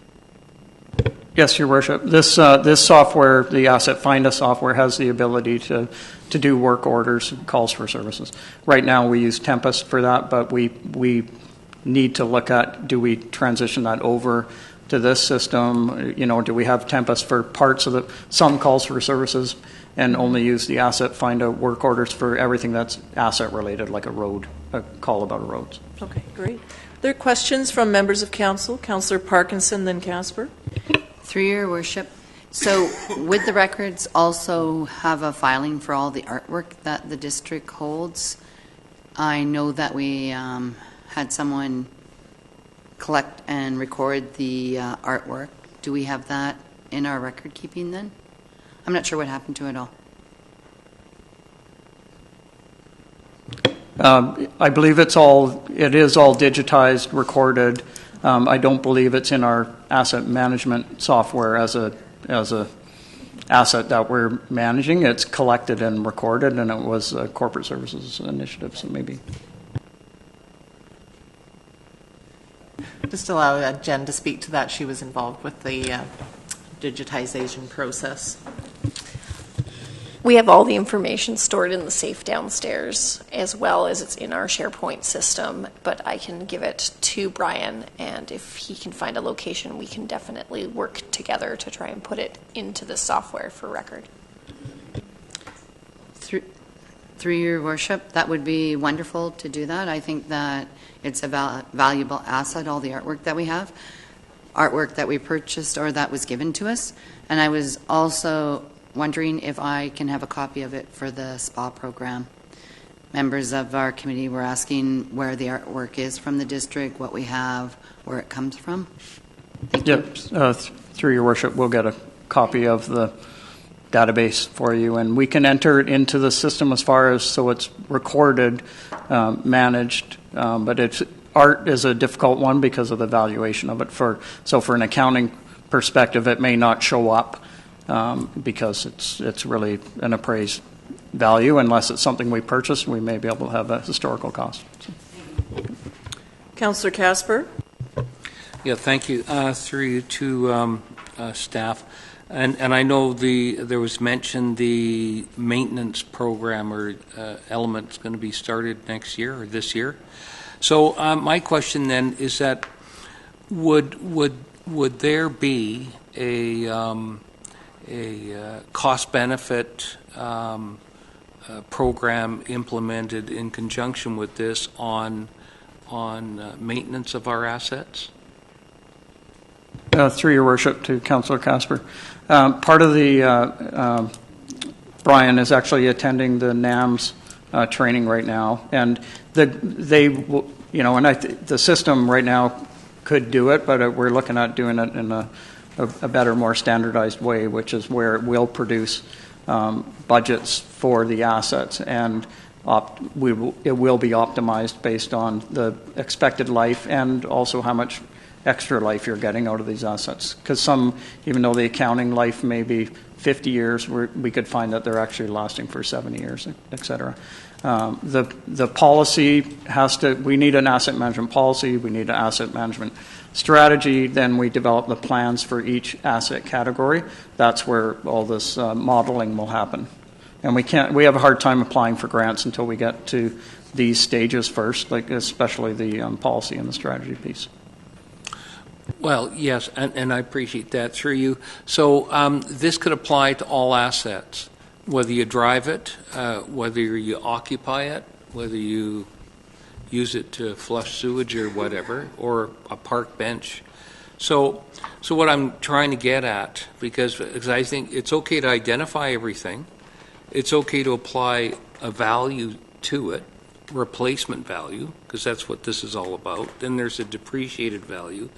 Yes, Your Worship. This software, the Asset Finda software, has the ability to do work orders, calls for services. Right now we use Tempest for that, but we need to look at, do we transition that over to this system? Do we have Tempest for parts of some calls for services and only use the Asset Finda work orders for everything that's asset related, like a call about a road? Okay, great. Are there questions from members of council? Councillor Parkinson, then Casper. Through Your Worship. So would the records also have a filing for all the artwork that the district holds? I know that we had someone collect and record the artwork. Do we have that in our record keeping then? I'm not sure what happened to it all. I believe it is all digitized, recorded. I don't believe it's in our asset management software as a asset that we're managing. It's collected and recorded, and it was a corporate services initiative, so maybe. Just allow Jen to speak to that. She was involved with the digitization process. We have all the information stored in the safe downstairs, as well as it's in our SharePoint system, but I can give it to Brian, and if he can find a location, we can definitely work together to try and put it into the software for record. Through Your Worship, that would be wonderful to do that. I think that it's a valuable asset, all the artwork that we have, artwork that we purchased or that was given to us. And I was also wondering if I can have a copy of it for the SPA program. Members of our committee were asking where the artwork is from the district, what we have, where it comes from. Thank you. Through Your Worship, we'll get a copy of the database for you, and we can enter it into the system as far as so it's recorded, managed, But art is a difficult one because of the valuation of it. So for an accounting perspective, it may not show up because it's really an appraised value. Unless it's something we purchase, we may be able to have a historical cost. Councillor Casper. Yeah, thank you. Through you to staff. And I know there was mentioned the maintenance program or element's going to be started next year or this year. So my question then is that would there be a cost benefit program implemented in conjunction with this on maintenance of our assets? Through your worship to Councillor Casper. Part of the, Brian is actually attending the NAMS training right now, and the system right now could do it, but we're looking at doing it in a better, more standardized way, which is where it will produce budgets for the assets, and it will be optimized based on the expected life and also how much extra life you're getting out of these assets. Because some, even though the accounting life may be 50 years, we could find that they're actually lasting for 70 years, et cetera. The policy we need an asset management policy, we need an asset management strategy, then we develop the plans for each asset category. That's where all this modeling will happen. And we have a hard time applying for grants until we get to these stages first, like especially the policy and the strategy piece. Well, yes, and I appreciate that through you. So this could apply to all assets, whether you drive it, whether you occupy it, whether you use it to flush sewage or whatever, or a park bench. So what I'm trying to get at, because I think it's okay to identify everything, it's okay to apply a value to it, replacement value, because that's what this is all about. Then there's a depreciated value.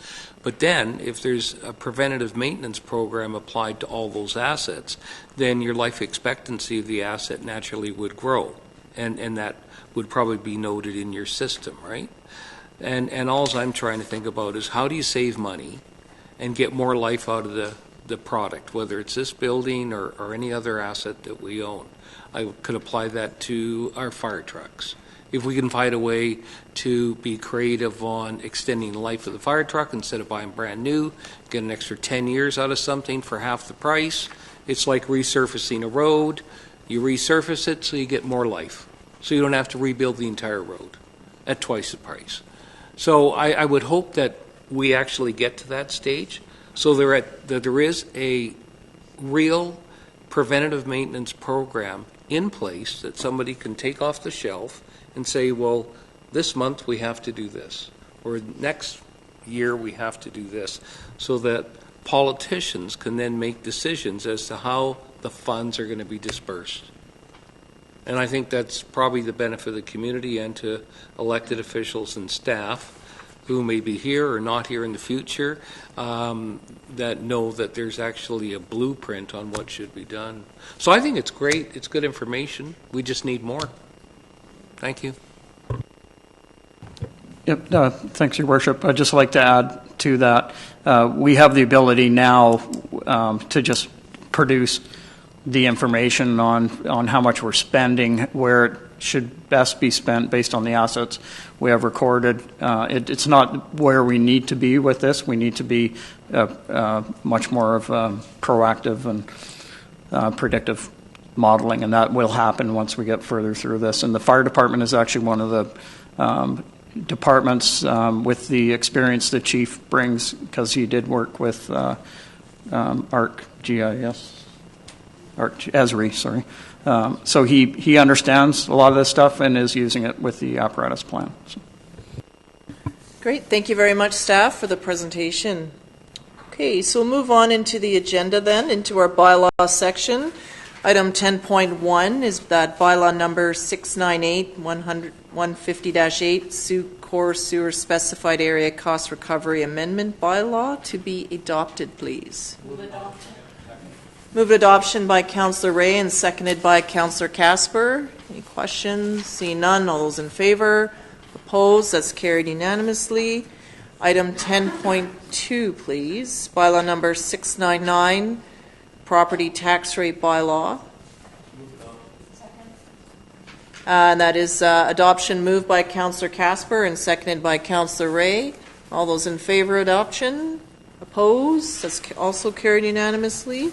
But then if there's a preventative maintenance program applied to all those assets, then your life expectancy of the asset naturally would grow. And that would probably be noted in your system, right? And all I'm trying to think about is how do you save money and get more life out of the product, whether it's this building or any other asset that we own. I could apply that to our fire trucks. If we can find a way to be creative on extending the life of the fire truck instead of buying brand new, get an extra 10 years out of something for half the price. It's like resurfacing a road. You resurface it so you get more life. So you don't have to rebuild the entire road at twice the price. So I would hope that we actually get to that stage so that there is a real preventative maintenance program in place that somebody can take off the shelf and say, well, this month we have to do this, or next year we have to do this, so that politicians can then make decisions as to how the funds are going to be dispersed. And I think that's probably the benefit of the community and to elected officials and staff who may be here or not here in the future that know that there's actually a blueprint on what should be done. So I think it's great. It's good information. We just need more. Thank you. Yep. Thanks, Your Worship. I'd just like to add to that. We have the ability now to just produce the information on how much we're spending, where it should best be spent based on the assets we have recorded. It's not where we need to be with this. We need to be much more of proactive and predictive modeling, and that will happen once we get further through this. And the fire department is actually one of the departments with the experience the chief brings, because he did work with Arc GIS. Esri, sorry. So he understands a lot of this stuff and is using it with the apparatus plan. So. Great. Thank you very much, staff, for the presentation. Okay, so we'll move on into the agenda then, into our bylaw section. Item 10.1 is that bylaw number 698-150-8, Sooke Core Sewer Specified Area Cost Recovery Amendment Bylaw to be adopted, please. Move adoption by Councillor Ray and seconded by Councillor Casper. Any questions? Seeing none, all those in favor? Opposed? That's carried unanimously. Item 10.2, please. Bylaw number 699, property tax rate bylaw. And that is adoption moved by Councillor Casper and seconded by Councillor Ray. All those in favor of adoption? Opposed? That's also carried unanimously.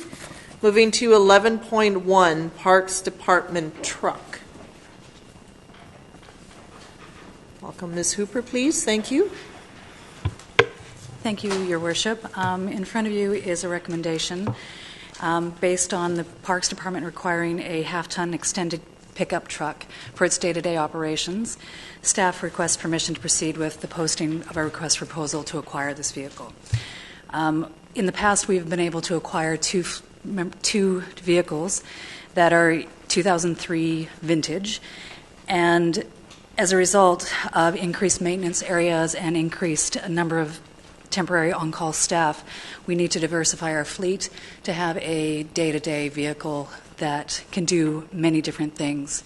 Moving to 11.1, Parks Department truck. Welcome, Ms. Hooper, please. Thank you. Thank you, Your Worship. In front of you is a recommendation based on the Parks Department requiring a half-ton extended pickup truck for its day-to-day operations. Staff requests permission to proceed with the posting of a request for proposal to acquire this vehicle. In the past, we've been able to acquire two vehicles that are 2003 vintage, and as a result of increased maintenance areas and increased number of temporary on-call staff, we need to diversify our fleet to have a day-to-day vehicle that can do many different things.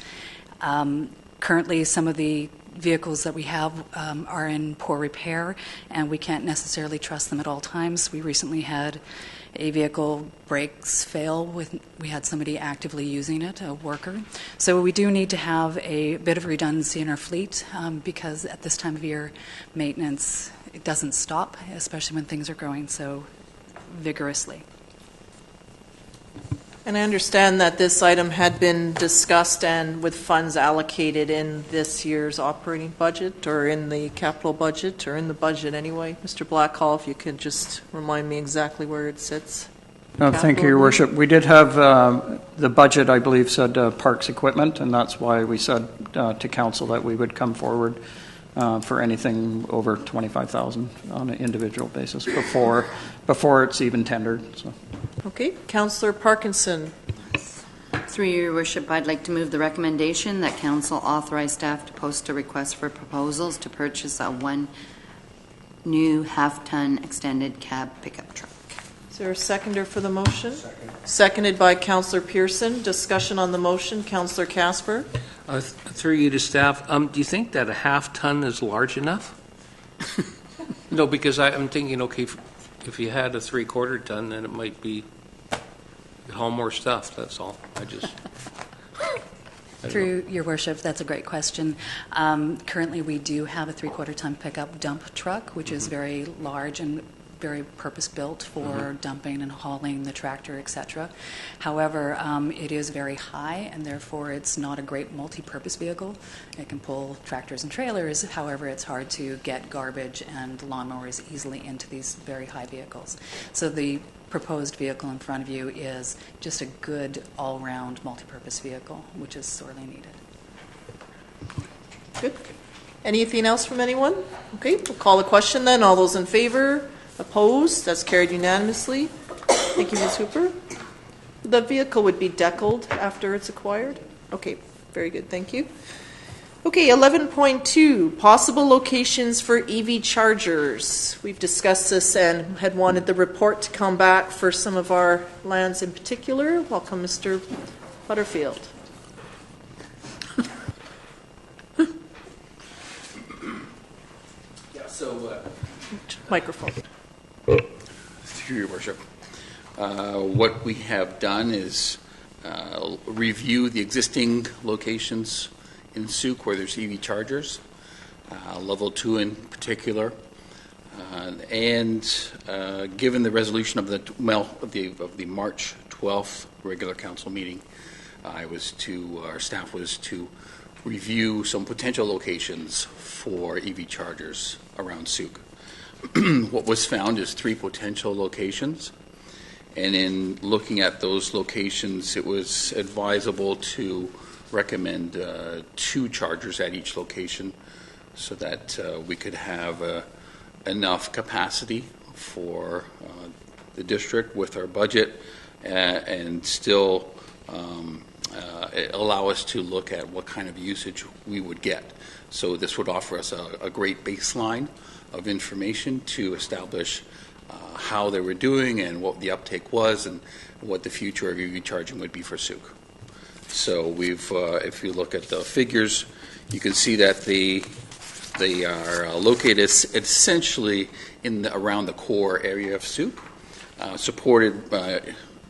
Currently, some of the vehicles that we have are in poor repair, and we can't necessarily trust them at all times. We recently had a vehicle brakes fail. We had somebody actively using it, a worker. So we do need to have a bit of redundancy in our fleet because at this time of year, maintenance, it doesn't stop, especially when things are growing so vigorously. And I understand that this item had been discussed and with funds allocated in this year's operating budget or in the capital budget or in the budget anyway. Mr. Blackhall, if you could just remind me exactly where it sits. Thank you, Your Worship. We did have the budget, I believe, said parks equipment, and that's why we said to council that we would come forward for anything over $25,000 on an individual basis before it's even tendered. So. Okay, Councillor Parkinson. Through Your Worship, I'd like to move the recommendation that Council authorize staff to post a request for proposals to purchase one new half-ton extended cab pickup truck. Is there a seconder for the motion? Seconded by Councillor Pearson. Discussion on the motion. Councillor Casper. Through you to staff, do you think that a half-ton is large enough? No, because I'm thinking, okay, if you had a three-quarter ton, then it might be haul more stuff. That's all. Through Your Worship, that's a great question. Currently, we do have a three-quarter ton pickup dump truck, which is very large and very purpose-built for dumping and hauling the tractor, etc. However, it is very high, and therefore it's not a great multi-purpose vehicle. It can pull tractors and trailers. However, it's hard to get garbage and lawnmowers easily into these very high vehicles. So the proposed vehicle in front of you is just a good all-round multi-purpose vehicle, which is sorely needed. Good. Anything else from anyone? Okay, we'll call the question then. All those in favor? Opposed? That's carried unanimously. Thank you, Ms. Hooper. The vehicle would be deckled after it's acquired? Okay, very good. Thank you. Okay, 11.2, possible locations for EV chargers. We've discussed this and had wanted the report to come back for some of our lands in particular. Welcome, Mr. Butterfield. Microphone. Through Your Worship. What we have done is review the existing locations in Sooke where there's EV chargers, level 2 in particular, and given the resolution of the March 12th regular council meeting, our staff was to review some potential locations for EV chargers around Sooke. What was found is 3 potential locations, and in looking at those locations, it was advisable to recommend 2 chargers at each location so that we could have enough capacity for the district with our budget and still allow us to look at what kind of usage we would get. So this would offer us a great baseline of information to establish how they were doing and what the uptake was and what the future of EV charging would be for Sooke. So we've, if you look at the figures, you can see that the They are located essentially around the core area of Sooke, supported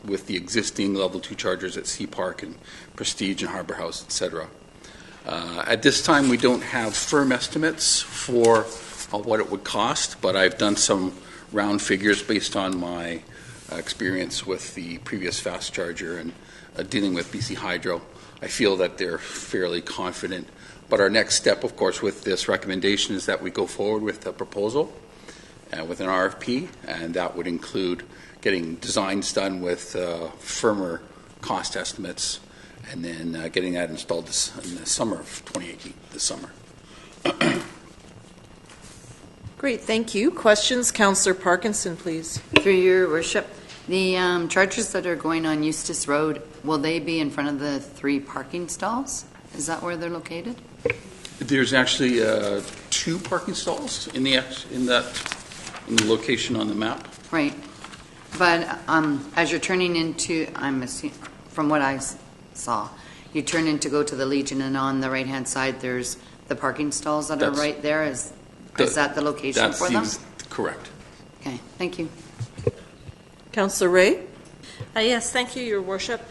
with the existing level 2 chargers at Sea Park and Prestige and Harbour House, etc. At this time, we don't have firm estimates for what it would cost, but I've done some round figures based on my experience with the previous fast charger and dealing with BC Hydro. I feel that they're fairly confident. But our next step, of course, with this recommendation is that we go forward with a proposal with an RFP, and that would include getting designs done with firmer cost estimates, and then getting that installed in the summer of 2018, this summer. Great, thank you. Questions? Councillor Parkinson, please. Through your worship, the chargers that are going on Eustis Road, will they be in front of the 3 parking stalls? Is that where they're located? There's actually 2 parking stalls in the location on the map. Right. But as you're turning into, I'm assuming, from what I saw, you turn in to go to the Legion, and on the right-hand side, there's the parking stalls that are right there. Is that the location for them? Correct. Okay, thank you. Councillor Ray? Yes, thank you, Your Worship.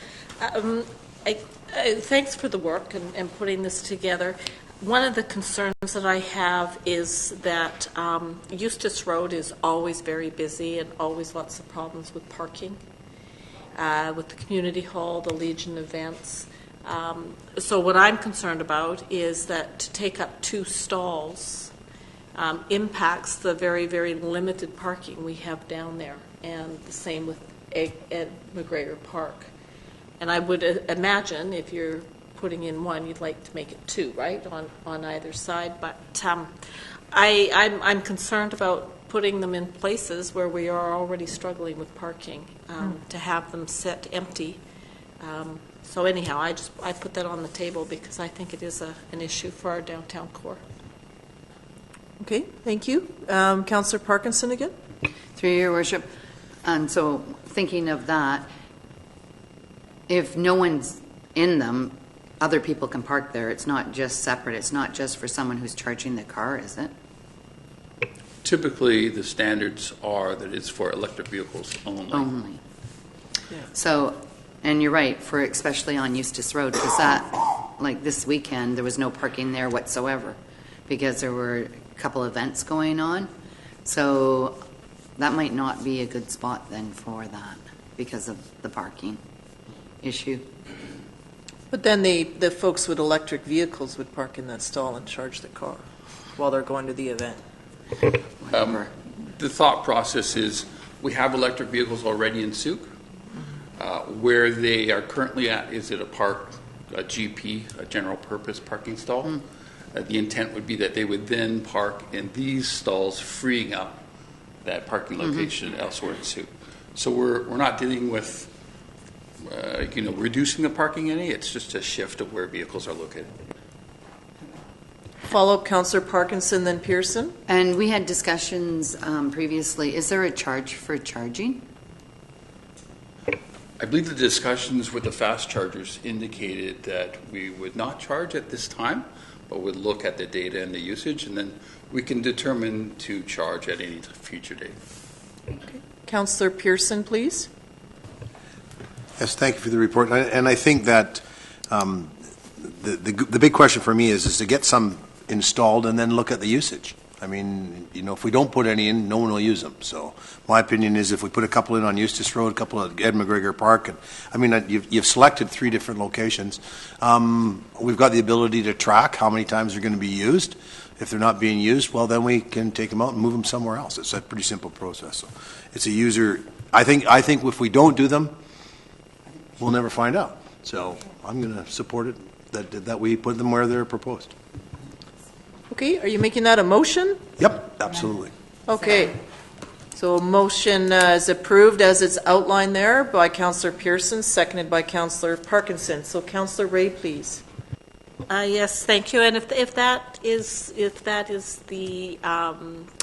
Thanks for the work and putting this together. One of the concerns that I have is that Eustis Road is always very busy and always lots of problems with parking, with the community hall, the Legion events. So what I'm concerned about is that to take up 2 stalls impacts the very, very limited parking we have down there, and the same with at McGregor Park. And I would imagine if you're putting in 1, you'd like to make it 2, right, on either side. But I'm concerned about putting them in places where we are already struggling with parking, to have them sit empty. So anyhow, I put that on the table because I think it is an issue for our downtown core. Okay, thank you. Councillor Parkinson again? Through your worship. And so thinking of that, if no one's in them, other people can park there. It's not just separate. It's not just for someone who's charging the car, is it? Typically, the standards are that it's for electric vehicles only. Yeah. So, and you're right, for especially on Eustis Road, because that, like this weekend, there was no parking there whatsoever because there were a couple events going on. So that might not be a good spot then for that because of the parking issue. But then the folks with electric vehicles would park in that stall and charge the car while they're going to the event. The thought process is we have electric vehicles already in Sooke. Where they are currently at is at a GP, a general purpose parking stall. The intent would be that they would then park in these stalls, freeing up that parking location elsewhere in Sooke. So we're not dealing with reducing the parking any. It's just a shift of where vehicles are located. Follow-up, Councillor Parkinson, then Pearson. And we had discussions previously. Is there a charge for charging? I believe the discussions with the fast chargers indicated that we would not charge at this time, but would look at the data and the usage, and then we can determine to charge at any future date. Okay. Councillor Pearson, please. Yes, thank you for the report. And I think that the big question for me is to get some installed and then look at the usage. I mean, if we don't put any in, no one will use them. So my opinion is if we put a couple in on Eustis Road, a couple at Ed McGregor Park, and I mean, you've selected 3 different locations. We've got the ability to track how many times they're going to be used. If they're not being used, well, then we can take them out and move them somewhere else. It's a pretty simple process. So it's a user. I think if we don't do them, we'll never find out. So I'm going to support it that we put them where they're proposed. Okay, are you making that a motion? Yep, absolutely. Okay. So a motion is approved as it's outlined there by Councillor Pearson, seconded by Councillor Parkinson. So Councillor Ray, please. Yes, thank you. And if that is the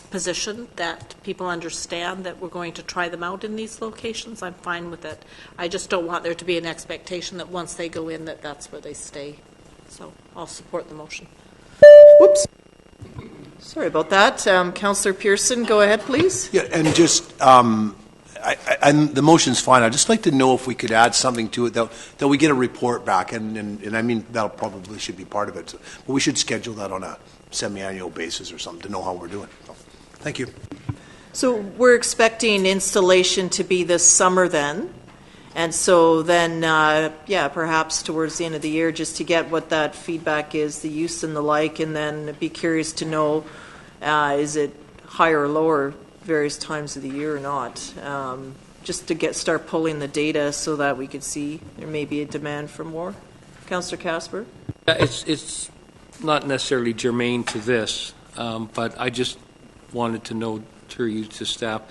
position that people understand that we're going to try them out in these locations, I'm fine with it. I just don't want there to be an expectation that once they go in that's where they stay. So I'll support the motion. Whoops. Sorry about that. Councillor Pearson, go ahead, please. Yeah, and just, and the motion's fine. I'd just like to know if we could add something to it that we get a report back, and I mean, that'll probably should be part of it. But we should schedule that on a semi-annual basis or something to know how we're doing. So, thank you. So we're expecting installation to be this summer then. And so then, yeah, perhaps towards the end of the year, just to get what that feedback is, the use and the like, and then be curious to know, is it higher or lower various times of the year or not? Just to start pulling the data so that we could see there may be a demand for more. Councillor Casper? It's not necessarily germane to this, but I just wanted to know through you to staff,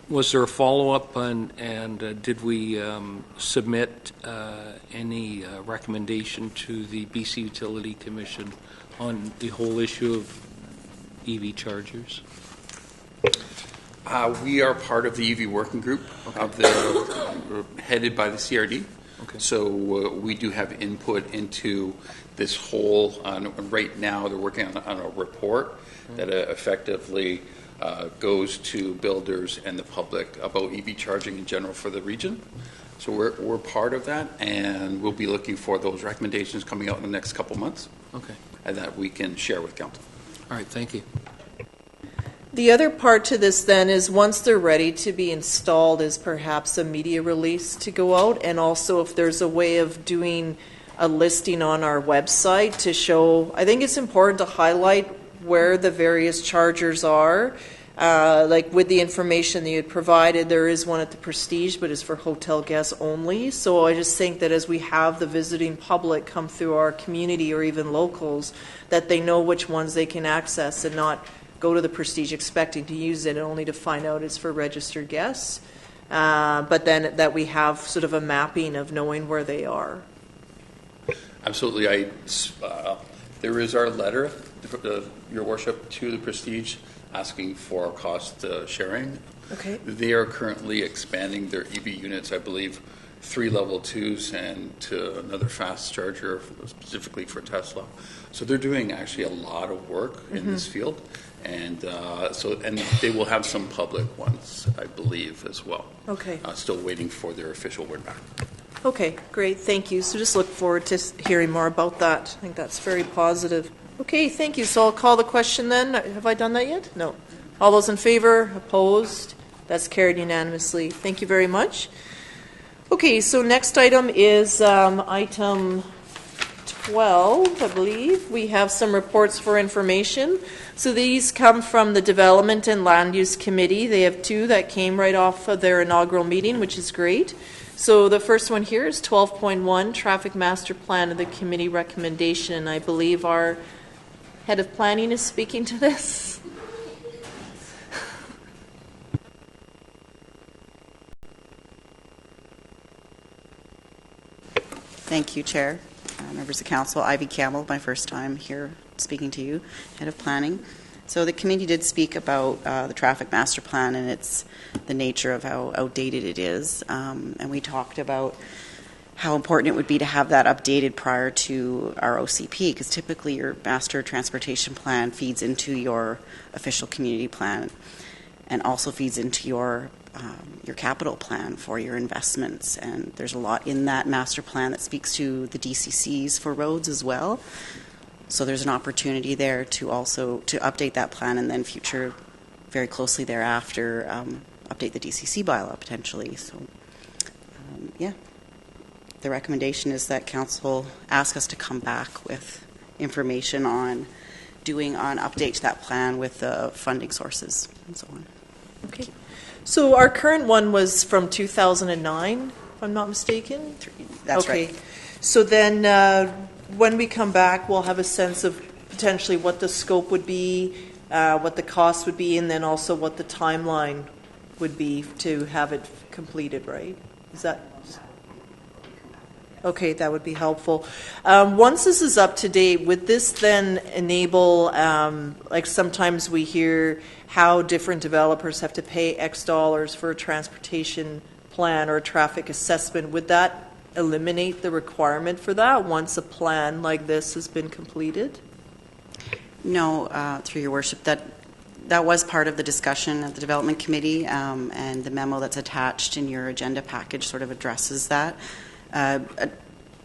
was there a follow-up and did we submit any recommendation to the BC Utility Commission on the whole issue of EV chargers? We are part of the EV working group headed by the CRD. Okay. So we do have input into this whole. Right now, they're working on a report that effectively goes to builders and the public about EV charging in general for the region. So we're part of that, and we'll be looking for those recommendations coming out in the next couple months. Okay. And that we can share with council. All right. Thank you. The other part to this then is once they're ready to be installed is perhaps a media release to go out, and also if there's a way of doing a listing on our website to show, I think it's important to highlight where the various chargers are. Like with the information that you had provided, there is one at the Prestige, but it's for hotel guests only. So I just think that as we have the visiting public come through our community or even locals, that they know which ones they can access and not go to the Prestige expecting to use it only to find out it's for registered guests. But then that we have sort of a mapping of knowing where they are. Absolutely. There is our letter, Your Worship, to the Prestige asking for cost sharing. Okay. They are currently expanding their EV units, I believe, 3 level 2s and to another fast charger specifically for Tesla. So they're doing actually a lot of work in this field. And and they will have some public ones, I believe, as well. Okay. Still waiting for their official word back. Okay, great, thank you. So just look forward to hearing more about that. I think that's very positive. Okay, thank you. So I'll call the question then. Have I done that yet? No. All those in favor? Opposed? That's carried unanimously. Thank you very much. Okay, so next item is item 12, I believe. We have some reports for information. So these come from the Development and Land Use Committee. They have 2 that came right off of their inaugural meeting, which is great. So the first one here is 12.1, Traffic Master Plan of the Committee Recommendation. And I believe our Head of Planning is speaking to this. Thank you, Chair. Members of Council, Ivy Campbell, my first time here speaking to you, Head of Planning. So the committee did speak about the Traffic Master Plan and the nature of how outdated it is. And we talked about how important it would be to have that updated prior to our OCP, because typically your Master Transportation Plan feeds into your official community plan and also feeds into your capital plan for your investments. And there's a lot in that master plan that speaks to the DCCs for roads as well. So there's an opportunity there to also to update that plan and then very closely thereafter, update the DCC bylaw potentially. So, yeah. The recommendation is that Council ask us to come back with information on update to that plan with the funding sources and so on. Okay. So our current one was from 2009, if I'm not mistaken? That's okay. right. So then when we come back, we'll have a sense of potentially what the scope would be, what the cost would be, and then also what the timeline would be to have it completed, right? Is that... Okay, that would be helpful. Once this is up to date, would this then enable, like sometimes we hear how different developers have to pay X dollars for a transportation plan or a traffic assessment? Would that eliminate the requirement for that once a plan like this has been completed? No, through your worship, that was part of the discussion at the Development Committee, and the memo that's attached in your agenda package sort of addresses that.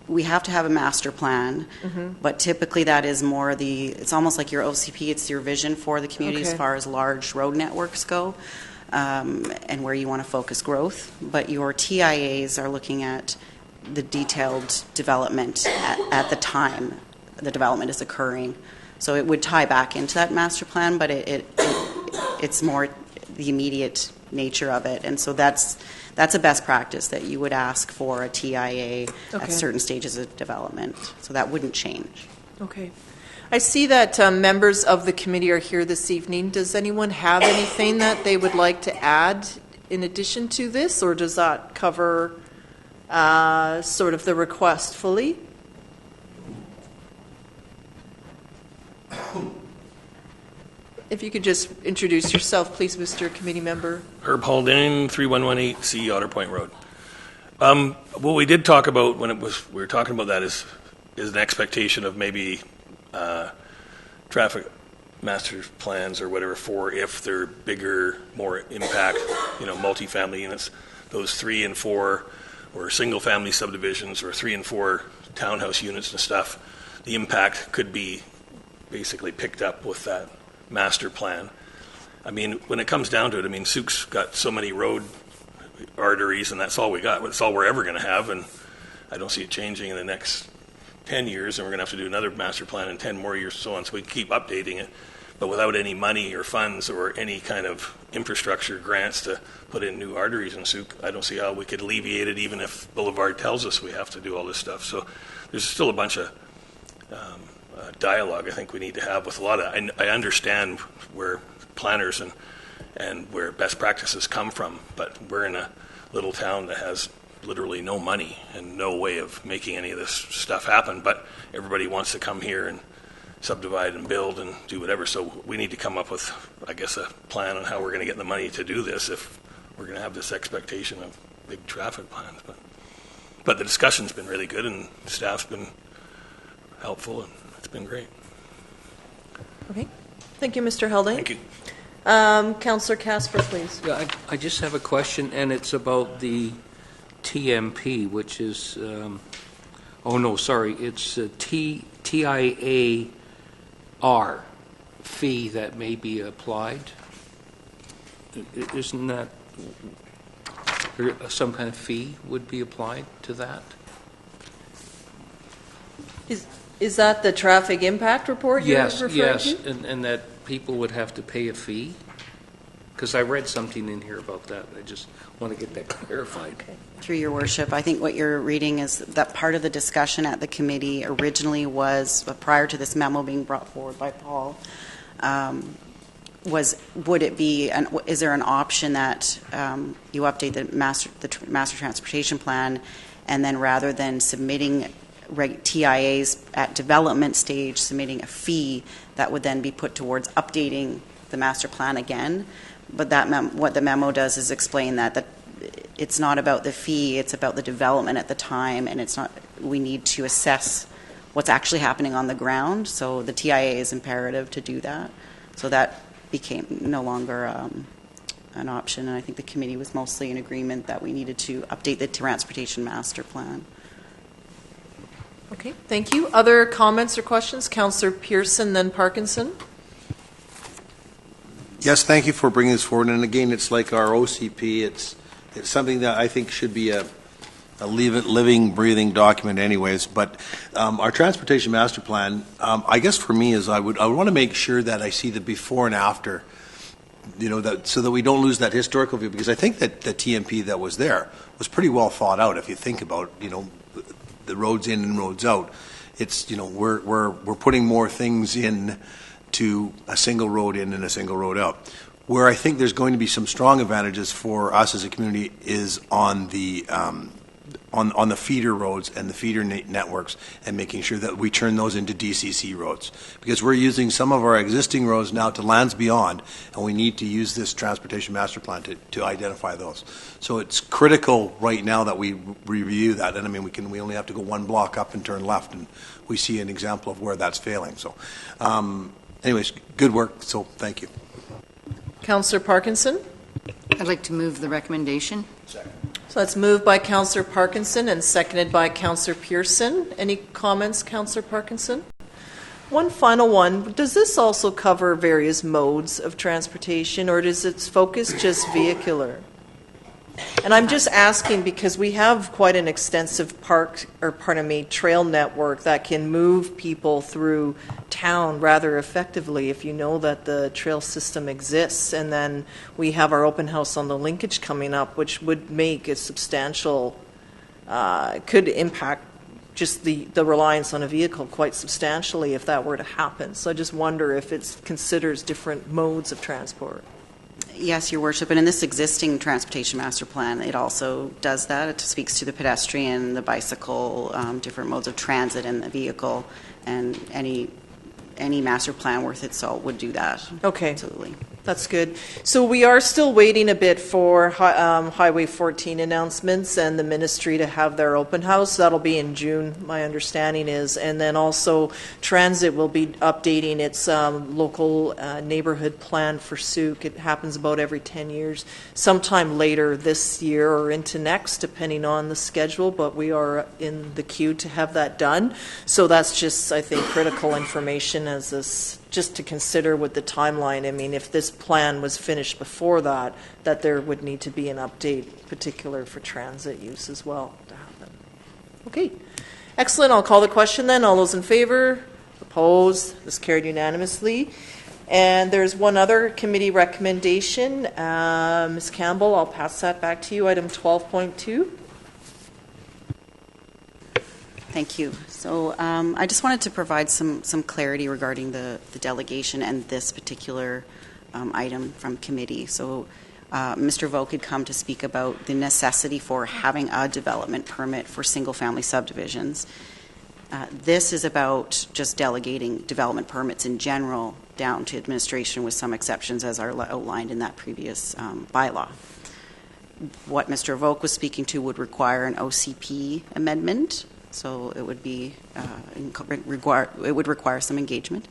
We have to have a master plan, but typically that is more it's almost like your OCP, it's your vision for the community as far as large road networks go, and where you want to focus growth. But your TIAs are looking at the detailed development at the time the development is occurring. So it would tie back into that master plan, but it's more the immediate nature of it. And so that's a best practice that you would ask for a TIA at certain stages of development. So that wouldn't change. Okay. I see that members of the committee are here this evening. Does anyone have anything that they would like to add in addition to this, or does that cover sort of the request fully? If you could just introduce yourself, please, Mr. Committee Member. Herb Haldane, 3118C Otter Point Road. What we did talk about when we were talking about that is an expectation of maybe traffic master plans or whatever for if they're bigger, more impact, multifamily units, those 3 and 4 or single-family subdivisions or 3 and 4 townhouse units and stuff. The impact could be basically picked up with that master plan. I mean, when it comes down to it, I mean, Sooke's got so many road arteries, and that's all we got. It's all we're ever going to have, and I don't see it changing in the next 10 years, and we're going to have to do another master plan in 10 more years, so on, so we keep updating it. But without any money or funds or any kind of infrastructure grants to put in new arteries in Sooke, I don't see how we could alleviate it, even if Boulevard tells us we have to do all this stuff. So there's still a bunch of dialogue I think we need to have with a lot of, I understand where planners and where best practices come from, but we're in a little town that has literally no money and no way of making any of this stuff happen, but everybody wants to come here and subdivide and build and do whatever. So we need to come up with, I guess, a plan on how we're going to get the money to do this if we're going to have this expectation of big traffic plans. But the discussion's been really good, and staff's been helpful, and it's been great. Okay. Thank you, Mr. Haldane. Thank you. Councillor Casper, please. Yeah, I just have a question, and it's about the TMP, which is, it's TIAR fee that may be applied. Isn't that some kind of fee would be applied to that? Is that the traffic impact report you're referring to? Yes, and that people would have to pay a fee? Because I read something in here about that. I just want to get that clarified. Okay. Through your worship, I think what you're reading is that part of the discussion at the committee originally was, prior to this memo being brought forward by Paul, is there an option that you update the master transportation plan, and then rather than submitting TIAs at development stage, submitting a fee that would then be put towards updating the master plan again? But what the memo does is explain that it's not about the fee, it's about the development at the time, and it's not. We need to assess what's actually happening on the ground. So the TIA is imperative to do that. So that became no longer an option, and I think the committee was mostly in agreement that we needed to update the transportation master plan. Okay, thank you. Other comments or questions? Councillor Pearson, then Parkinson. Yes, thank you for bringing this forward. And again, it's like our OCP. It's something that I think should be a living, breathing document anyways. But our transportation master plan, I guess for me is I would want to make sure that I see the before and after, so that we don't lose that historical view, because I think that the TMP that was there was pretty well thought out. If you think about, the roads in and roads out, it's, we're putting more things in to a single road in and a single road out. Where I think there's going to be some strong advantages for us as a community is on the feeder roads and the feeder networks, and making sure that we turn those into DCC roads, because we're using some of our existing roads now to lands beyond, and we need to use this transportation master plan to identify those. So it's critical right now that we review that. And I mean, we only have to go one block up and turn left, and we see an example of where that's failing. So anyways, good work, so thank you. Councillor Parkinson? I'd like to move the recommendation. So that's moved by Councillor Parkinson and seconded by Councillor Pearson. Any comments, Councillor Parkinson? One final one. Does this also cover various modes of transportation, or does its focus just vehicular? And I'm just asking because we have quite an extensive trail network that can move people through town rather effectively if you know that the trail system exists. And then we have our open house on the linkage coming up, which would make a substantial, could impact just the reliance on a vehicle quite substantially if that were to happen. So I just wonder if it considers different modes of transport. Yes, Your Worship, and in this existing transportation master plan, it also does that. It speaks to the pedestrian, the bicycle, different modes of transit and the vehicle, and any master plan worth its salt would do that. Okay. Absolutely. That's good. So we are still waiting a bit for Highway 14 announcements and the ministry to have their open house. That'll be in June, my understanding is. And then also Transit will be updating its local neighborhood plan for Sooke. It happens about every 10 years, sometime later this year or into next, depending on the schedule. But we are in the queue to have that done. So that's just, I think, critical information as this, just to consider with the timeline. I mean, if this plan was finished before that there would need to be an update, particular for transit use as well to happen. Okay, excellent. I'll call the question then. All those in favor? Opposed? This carried unanimously. And there's one other committee recommendation. Ms. Campbell, I'll pass that back to you. Item 12.2. Thank you. So I just wanted to provide some clarity regarding the delegation and this particular item from committee. So Mr. Volk had come to speak about the necessity for having a development permit for single-family subdivisions. This is about just delegating development permits in general down to administration with some exceptions as are outlined in that previous bylaw. What Mr. Volk was speaking to would require an OCP amendment. So it would be it would require some engagement,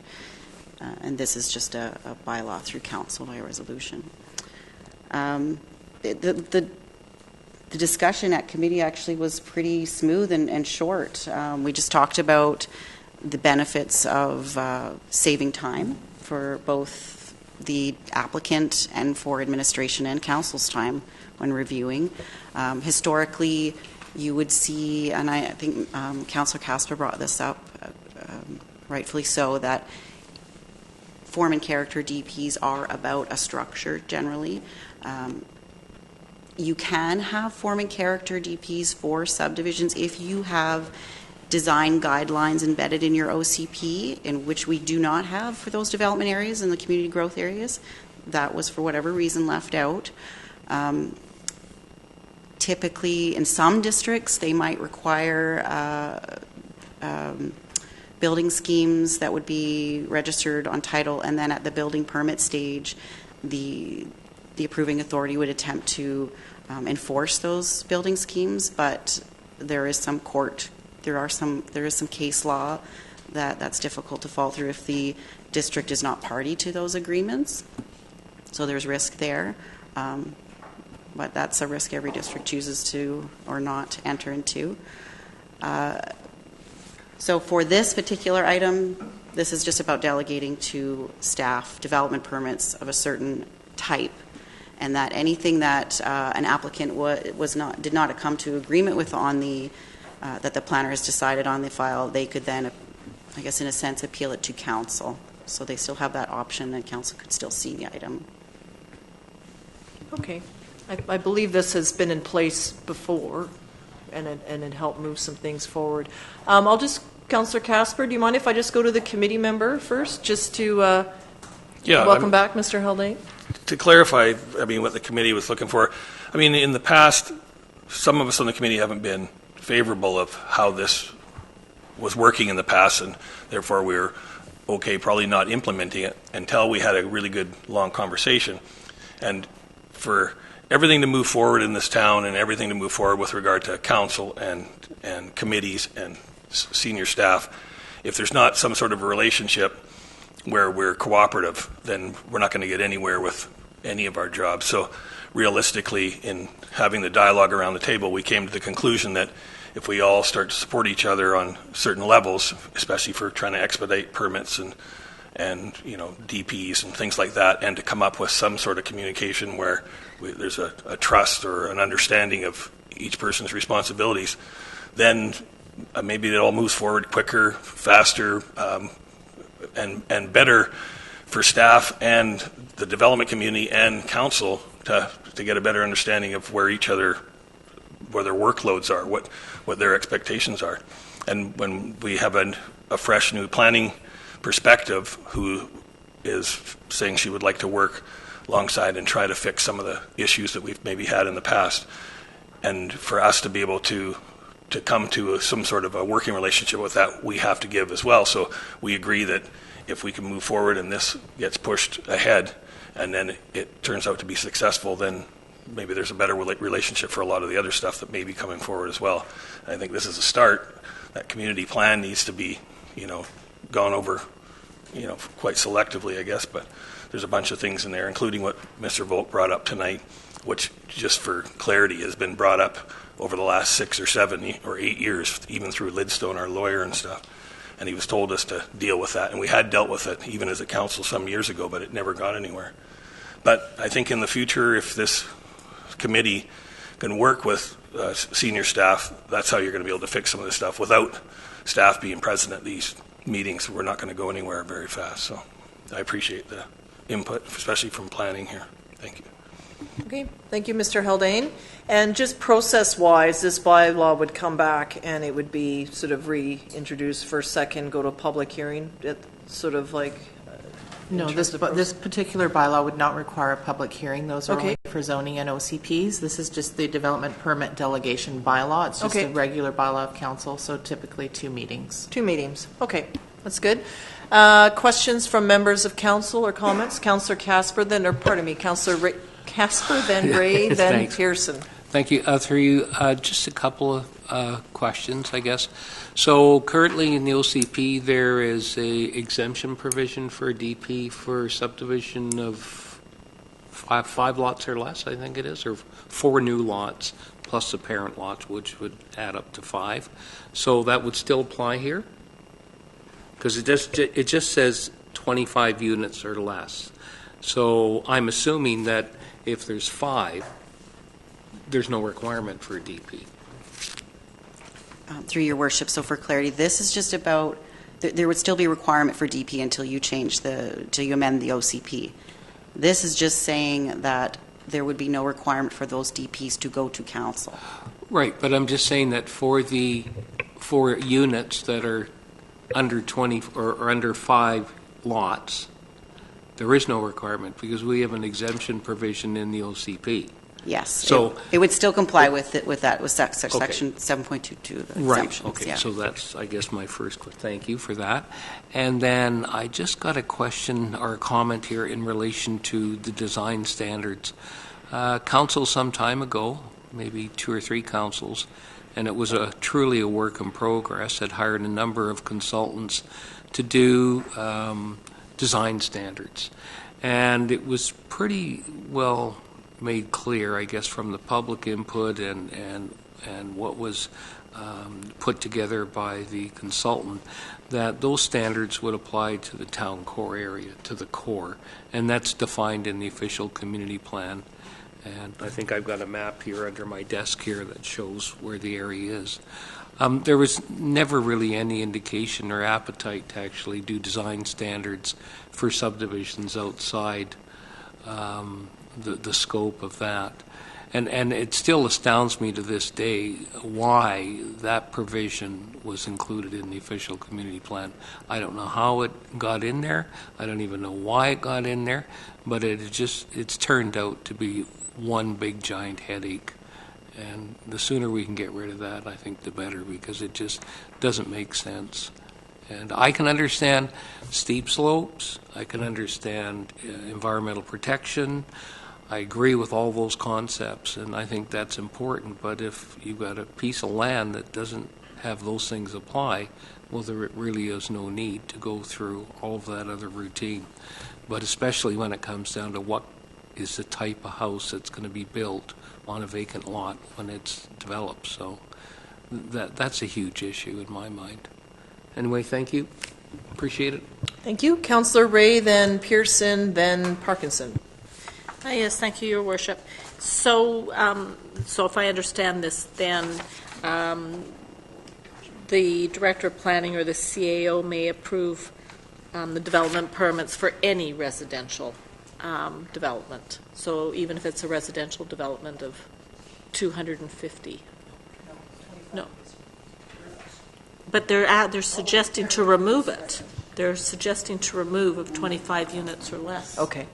and this is just a bylaw through council by resolution. The discussion at committee actually was pretty smooth and short. We just talked about the benefits of saving time for both the applicant and for administration and council's time when reviewing. Historically, you would see, and I think Councillor Casper brought this up, rightfully so, that form and character DPs are about a structure generally. You can have form and character DPs for subdivisions if you have design guidelines embedded in your OCP, in which we do not have for those development areas and the community growth areas. That was, for whatever reason, left out. Typically, in some districts, they might require building schemes that would be registered on title, and then at the building permit stage, the approving authority would attempt to enforce those building schemes. But there is some there is some case law that's difficult to follow through if the district is not party to those agreements. So there's risk there. But that's a risk every district chooses to or not enter into. So for this particular item, this is just about delegating to staff development permits of a certain type, and that anything that an applicant did not come to agreement with on the that the planner has decided on the file, they could then, I guess in a sense, appeal it to council. So they still have that option, and council could still see the item. Okay. I believe this has been in place before, and it helped move some things forward. Councillor Casper, do you mind if I just go to the committee member first, just to welcome back Mr. Haldane? To clarify, I mean, what the committee was looking for, I mean, in the past, some of us on the committee haven't been favorable of how this was working in the past, and therefore we were okay probably not implementing it until we had a really good long conversation. And for everything to move forward in this town and everything to move forward with regard to council and committees and senior staff, if there's not some sort of a relationship where we're cooperative, then we're not going to get anywhere with any of our jobs. So realistically, in having the dialogue around the table, we came to the conclusion that if we all start to support each other on certain levels, especially for trying to expedite permits and DPs and things like that, and to come up with some sort of communication where there's a trust or an understanding of each person's responsibilities, then maybe it all moves forward quicker, faster, and better for staff and the development community and council to get a better understanding of where their workloads are, what their expectations are. And when we have a fresh new planning perspective who is saying she would like to work alongside and try to fix some of the issues that we've maybe had in the past, and for us to be able to come to some sort of a working relationship with that, we have to give as well. So we agree that if we can move forward and this gets pushed ahead and then it turns out to be successful, then maybe there's a better relationship for a lot of the other stuff that may be coming forward as well. And I think this is a start. That community plan needs to be, gone over, quite selectively, I guess, but there's a bunch of things in there, including what Mr. Volk brought up tonight, which, just for clarity, has been brought up over the last 6 or 7 or 8 years, even through Lidstone, our lawyer and stuff. And he was told us to deal with that. And we had dealt with it even as a council some years ago, but it never got anywhere. But I think in the future, if this committee can work with senior staff, that's how you're going to be able to fix some of this stuff. Without staff being present at these meetings, we're not going to go anywhere very fast. So I appreciate the input, especially from planning here. Thank you. Okay, thank you, Mr. Haldane. And just process-wise, this bylaw would come back and it would be sort of reintroduced for a second, go to a public hearing, sort of like... No, this particular bylaw would not require a public hearing. Those are only for zoning and OCPs. This is just the development permit delegation bylaw. It's just a regular bylaw of council, so typically 2 meetings. 2 meetings. Okay, that's good. Questions from members of council or comments? Councillor Casper, Councillor Casper, then Ray, then Pearson. Thank you. Through you, just a couple of questions, I guess. So currently in the OCP, there is a exemption provision for a DP for subdivision of five lots or less, I think it is, or 4 new lots plus the parent lots, which would add up to 5. So that would still apply here? Because it just says 25 units or less. So I'm assuming that if there's 5, there's no requirement for a DP. Through your worship, so for clarity, this is just about, there would still be a requirement for DP until you till you amend the OCP. This is just saying that there would be no requirement for those DPs to go to council. Right, but I'm just saying that for units that are under 20 or under 5 lots, there is no requirement because we have an exemption provision in the OCP. Yes, so it would still comply with section 7.22. Right. Okay. Yeah. So that's, I guess, my first question. Thank you for that. And then I just got a question or a comment here in relation to the design standards. Council some time ago, maybe 2 or 3 councils, and it was truly a work in progress, had hired a number of consultants to do design standards, and it was pretty well made clear, I guess, from the public input and what was put together by the consultant, that those standards would apply to the town core area, to the core, and that's defined in the official community plan. And I think I've got a map here under my desk here that shows where the area is. There was never really any indication or appetite to actually do design standards for subdivisions outside the scope of that. And it still astounds me to this day why that provision was included in the official community plan. I don't know how it got in there. I don't even know why it got in there, but it's turned out to be one big giant headache. And the sooner we can get rid of that, I think the better, because it just doesn't make sense. And I can understand steep slopes. I can understand environmental protection. I agree with all those concepts, and I think that's important. But if you've got a piece of land that doesn't have those things apply, well, there really is no need to go through all of that other routine. But especially when it comes down to what is the type of house that's going to be built on a vacant lot when it's developed. So that's a huge issue in my mind. Anyway, thank you. Appreciate it. Thank you. Councillor Ray, then Pearson, then Parkinson. Yes, thank you, Your Worship. So, so if I understand this, then the Director of Planning or the CAO may approve the development permits for any residential development. So even if it's a residential development of 250. No. But they're suggesting to remove it. They're suggesting to remove of 25 units or less. Okay.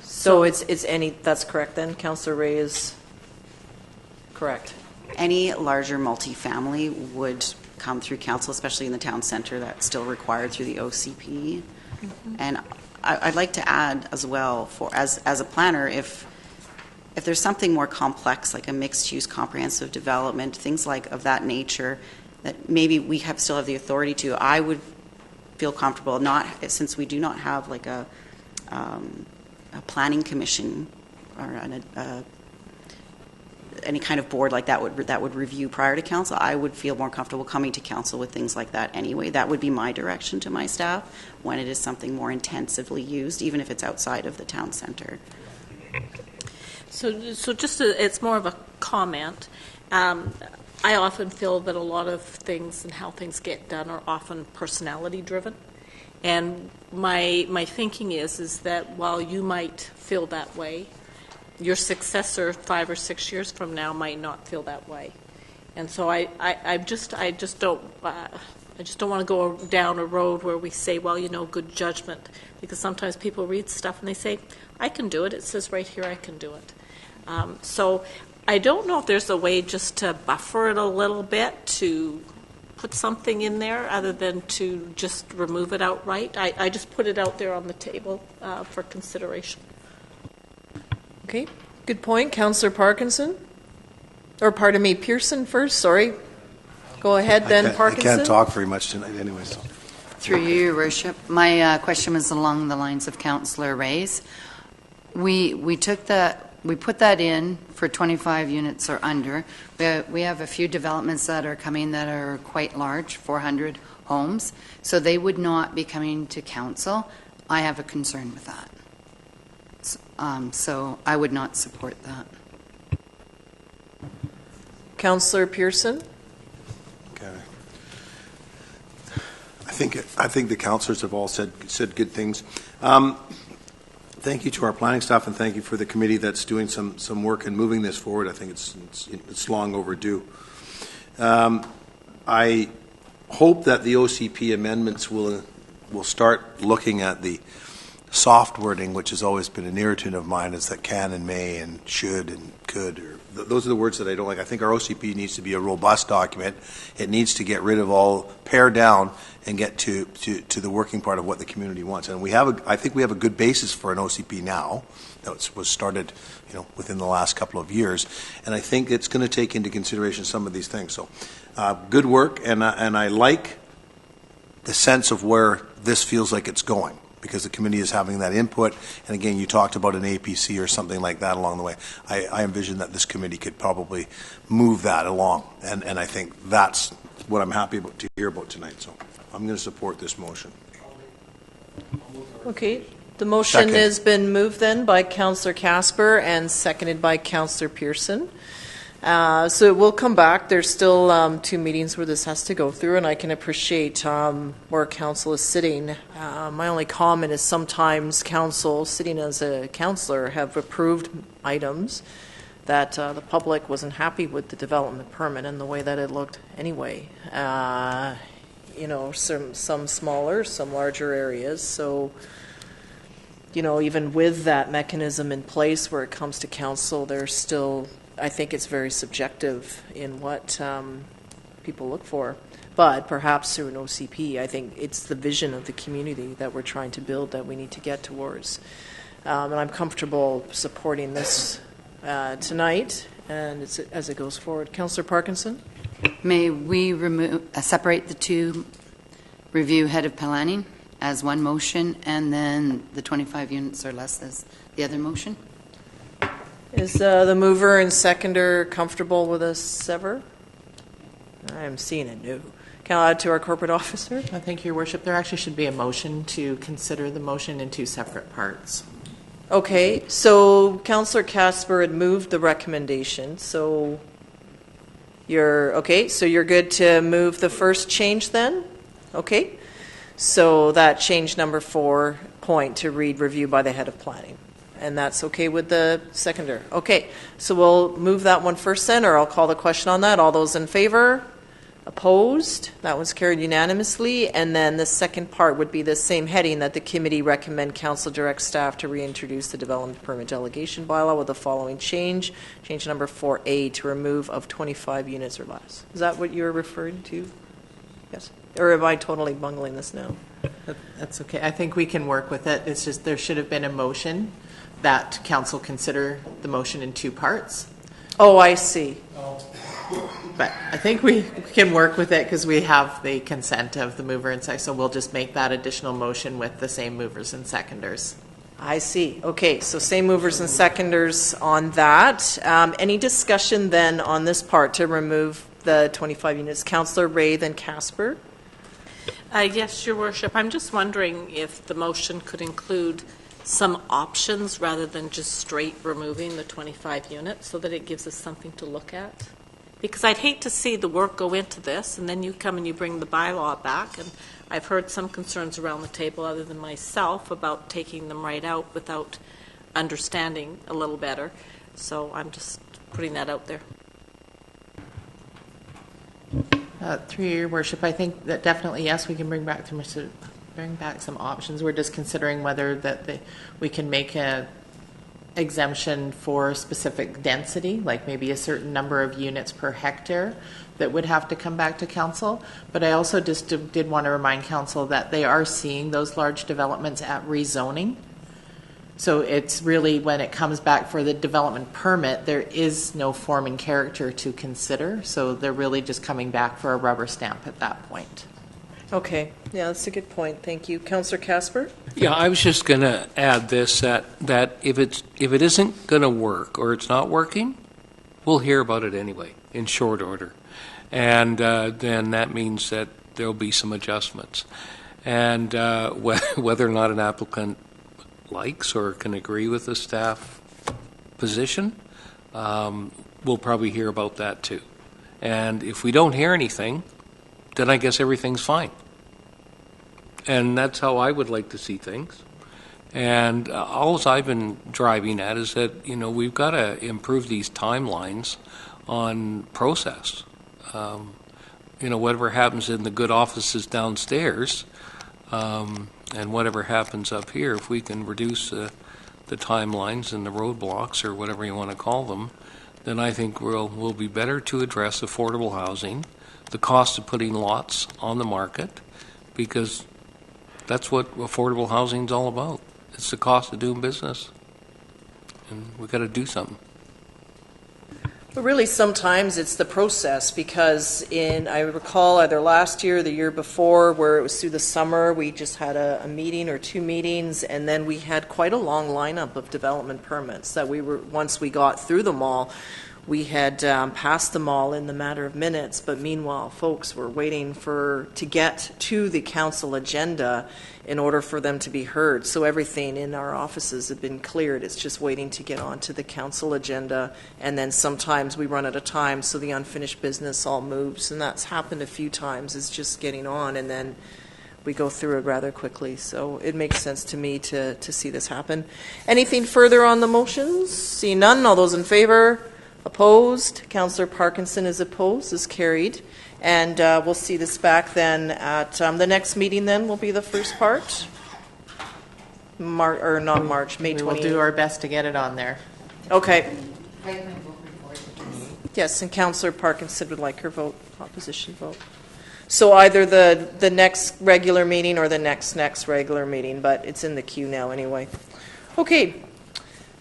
So it's any, that's correct then? Councillor Ray is correct. Any larger multifamily would come through council, especially in the town centre. That's still required through the OCP. Mm-hmm. And I'd like to add as well, for as a planner, if there's something more complex like a mixed-use comprehensive development, things like of that nature, that maybe we still have the authority to, I would feel comfortable not, since we do not have like a planning commission or any kind of board like that would review prior to council, I would feel more comfortable coming to council with things like that anyway. That would be my direction to my staff when it is something more intensively used, even if it's outside of the town centre. So just it's more of a comment. I often feel that a lot of things and how things get done are often personality driven. And my thinking is that while you might feel that way, your successor 5 or 6 years from now might not feel that way. And so I just don't want to go down a road where we say, well, good judgment, because sometimes people read stuff and they say, I can do it. It says right here I can do it. So I don't know if there's a way just to buffer it a little bit, to put something in there other than to just remove it outright. I just put it out there on the table for consideration. Okay, good point. Councillor Parkinson? Or pardon me, Pearson first, sorry. Go ahead, then Parkinson. I can't talk very much tonight anyway. So. Through you, Your Worship. My question was along the lines of Councillor Ray's. We put that in for 25 units or under. We have a few developments that are coming that are quite large, 400 homes. So they would not be coming to council. I have a concern with that. So I would not support that. Councillor Pearson? Okay. I think the councillors have all said good things. Thank you to our planning staff, and thank you for the committee that's doing some work and moving this forward. I think it's long overdue. I hope that the OCP amendments will start looking at the soft wording, which has always been an irritant of mine, is that can and may and should and could. Those are the words that I don't like. I think our OCP needs to be a robust document. It needs to get rid of all, pare down, and get to the working part of what the community wants. And I think we have a good basis for an OCP now that was started, within the last couple of years. And I think it's going to take into consideration some of these things. So, good work, and I like the sense of where this feels like it's going, because the committee is having that input. And again, you talked about an APC or something like that along the way. I envision that this committee could probably move that along. And I think that's what I'm happy to hear about tonight. So I'm going to support this motion. Okay. The motion has been moved then by Councillor Casper and seconded by Councillor Pearson. So it will come back. There's still 2 meetings where this has to go through, and I can appreciate where council is sitting. My only comment is sometimes council, sitting as a councillor, have approved items that the public wasn't happy with the development permit and the way that it looked anyway. Some smaller, some larger areas. So, even with that mechanism in place where it comes to council, there's still, I think it's very subjective in what people look for. But perhaps through an OCP, I think it's the vision of the community that we're trying to build that we need to get towards. And I'm comfortable supporting this tonight and as it goes forward. Councillor Parkinson? May we separate the two, review head of planning as one motion, and then the 25 units or less as the other motion? Is the mover and seconder comfortable with a sever? I'm seeing a no. Can I add to our corporate officer? Thank you, Your Worship. There actually should be a motion to consider the motion in two separate parts. Okay, so Councillor Casper had moved the recommendation, so you're good to move the first change then? Okay, so that change number 4 point to read review by the head of planning. And that's okay with the seconder. Okay, so we'll move that one first then, or I'll call the question on that. All those in favor? Opposed? That was carried unanimously. And then the second part would be the same heading, that the committee recommend council direct staff to reintroduce the development permit delegation bylaw with the following change. Change number 4A to remove of 25 units or less. Is that what you're referring to? Yes. Or am I totally bungling this now? That's okay. I think we can work with it. It's just there should have been a motion that council consider the motion in two parts. Oh, I see. But I think we can work with it because we have the consent of the mover and seconder. So we'll just make that additional motion with the same movers and seconders. I see. Okay, so same movers and seconders on that. Any discussion then on this part to remove the 25 units? Councillor Ray, then Casper. Yes, Your Worship. I'm just wondering if the motion could include some options rather than just straight removing the 25 units so that it gives us something to look at. Because I'd hate to see the work go into this and then you come and you bring the bylaw back. And I've heard some concerns around the table other than myself about taking them right out without understanding a little better. So I'm just putting that out there. Through Your Worship, I think that definitely, yes, we can bring back some options. We're just considering whether we can make a exemption for specific density, like maybe a certain number of units per hectare that would have to come back to council. But I also just did want to remind council that they are seeing those large developments at rezoning. So it's really when it comes back for the development permit, there is no form and character to consider. So they're really just coming back for a rubber stamp at that point. Okay, yeah, that's a good point. Thank you. Councillor Casper? Yeah, I was just going to add this, that if it isn't going to work or it's not working, we'll hear about it anyway in short order. And then that means that there'll be some adjustments. And whether or not an applicant likes or can agree with the staff position, we'll probably hear about that too. And if we don't hear anything, then I guess everything's fine. And that's how I would like to see things. And all I've been driving at is that, we've got to improve these timelines on process. Whatever happens in the good offices downstairs and whatever happens up here, if we can reduce the timelines and the roadblocks or whatever you want to call them, then I think we'll be better to address affordable housing, the cost of putting lots on the market, because that's what affordable housing is all about. It's the cost of doing business, and we've got to do something. But really, sometimes it's the process, because I recall either last year or the year before, where it was through the summer, we just had a meeting or two meetings, and then we had quite a long lineup of development permits that once we got through them all, we had passed them all in the matter of minutes, but meanwhile, folks were waiting to get to the council agenda in order for them to be heard. So everything in our offices had been cleared. It's just waiting to get onto the council agenda, and then sometimes we run out of time, so the unfinished business all moves, and that's happened a few times. It's just getting on, and then we go through it rather quickly. So it makes sense to me to see this happen. Anything further on the motions? See none. All those in favor? Opposed? Councillor Parkinson is opposed, is carried. And we'll see this back then at the next meeting then will be the first part. May 28th. We'll do our best to get it on there. Okay. Yes, and Councillor Parkinson would like her opposition vote. So either the next regular meeting or the next regular meeting, but it's in the queue now anyway. Okay.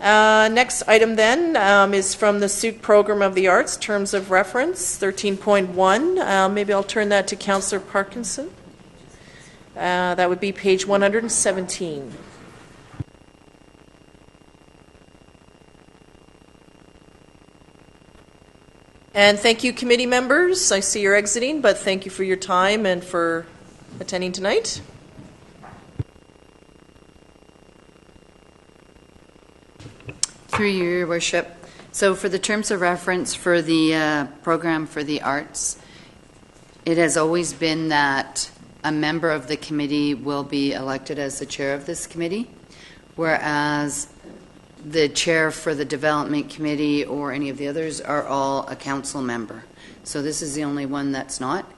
Next item then is from the Sooke Program of the Arts, Terms of Reference, 13.1. Maybe I'll turn that to Councillor Parkinson. That would be page 117. And thank you, committee members. I see you're exiting, but thank you for your time and for attending tonight. Through you, Your Worship. So for the terms of reference for the program for the arts, it has always been that a member of the committee will be elected as the chair of this committee, whereas the chair for the development committee or any of the others are all a council member. So this is the only one that's not.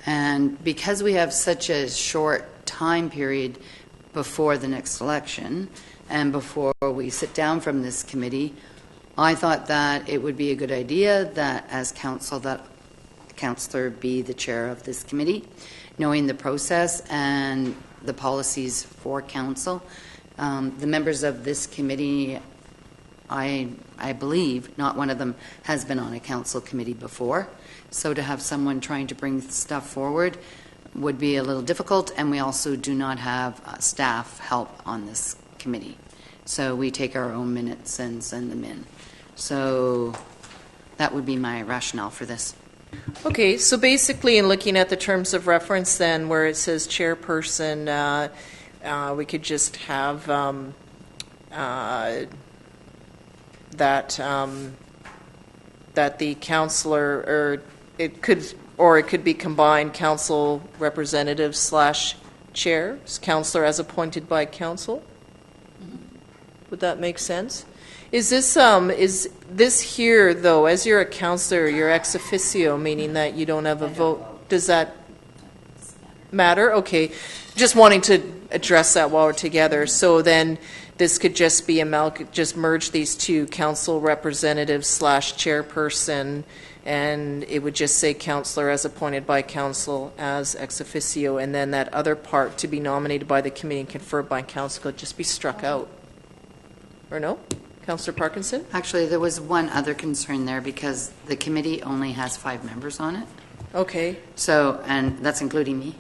And because we have such a short time period before the next election and before we sit down from this committee, I thought that it would be a good idea that as council that councillor be the chair of this committee, knowing the process and the policies for council. The members of this committee, I believe, not one of them has been on a council committee before. So to have someone trying to bring stuff forward would be a little difficult, and we also do not have staff help on this committee. So we take our own minutes and send them in. So that would be my rationale for this. Okay, so basically in looking at the terms of reference then where it says chairperson, we could just have that the councillor, or it could be combined council representative / chair, councillor as appointed by council. Would that make sense? Is this here though? As you're a councillor, you're ex officio, meaning that you don't have a vote. Does that matter? Okay, just wanting to address that while we're together. So then this could just be just merge these two, council representative / chairperson, and it would just say councillor as appointed by council as ex officio, and then that other part to be nominated by the committee and conferred by council could just be struck out. Or no? Councillor Parkinson? Actually, there was one other concern there because the committee only has 5 members on it. Okay. So, and that's including me.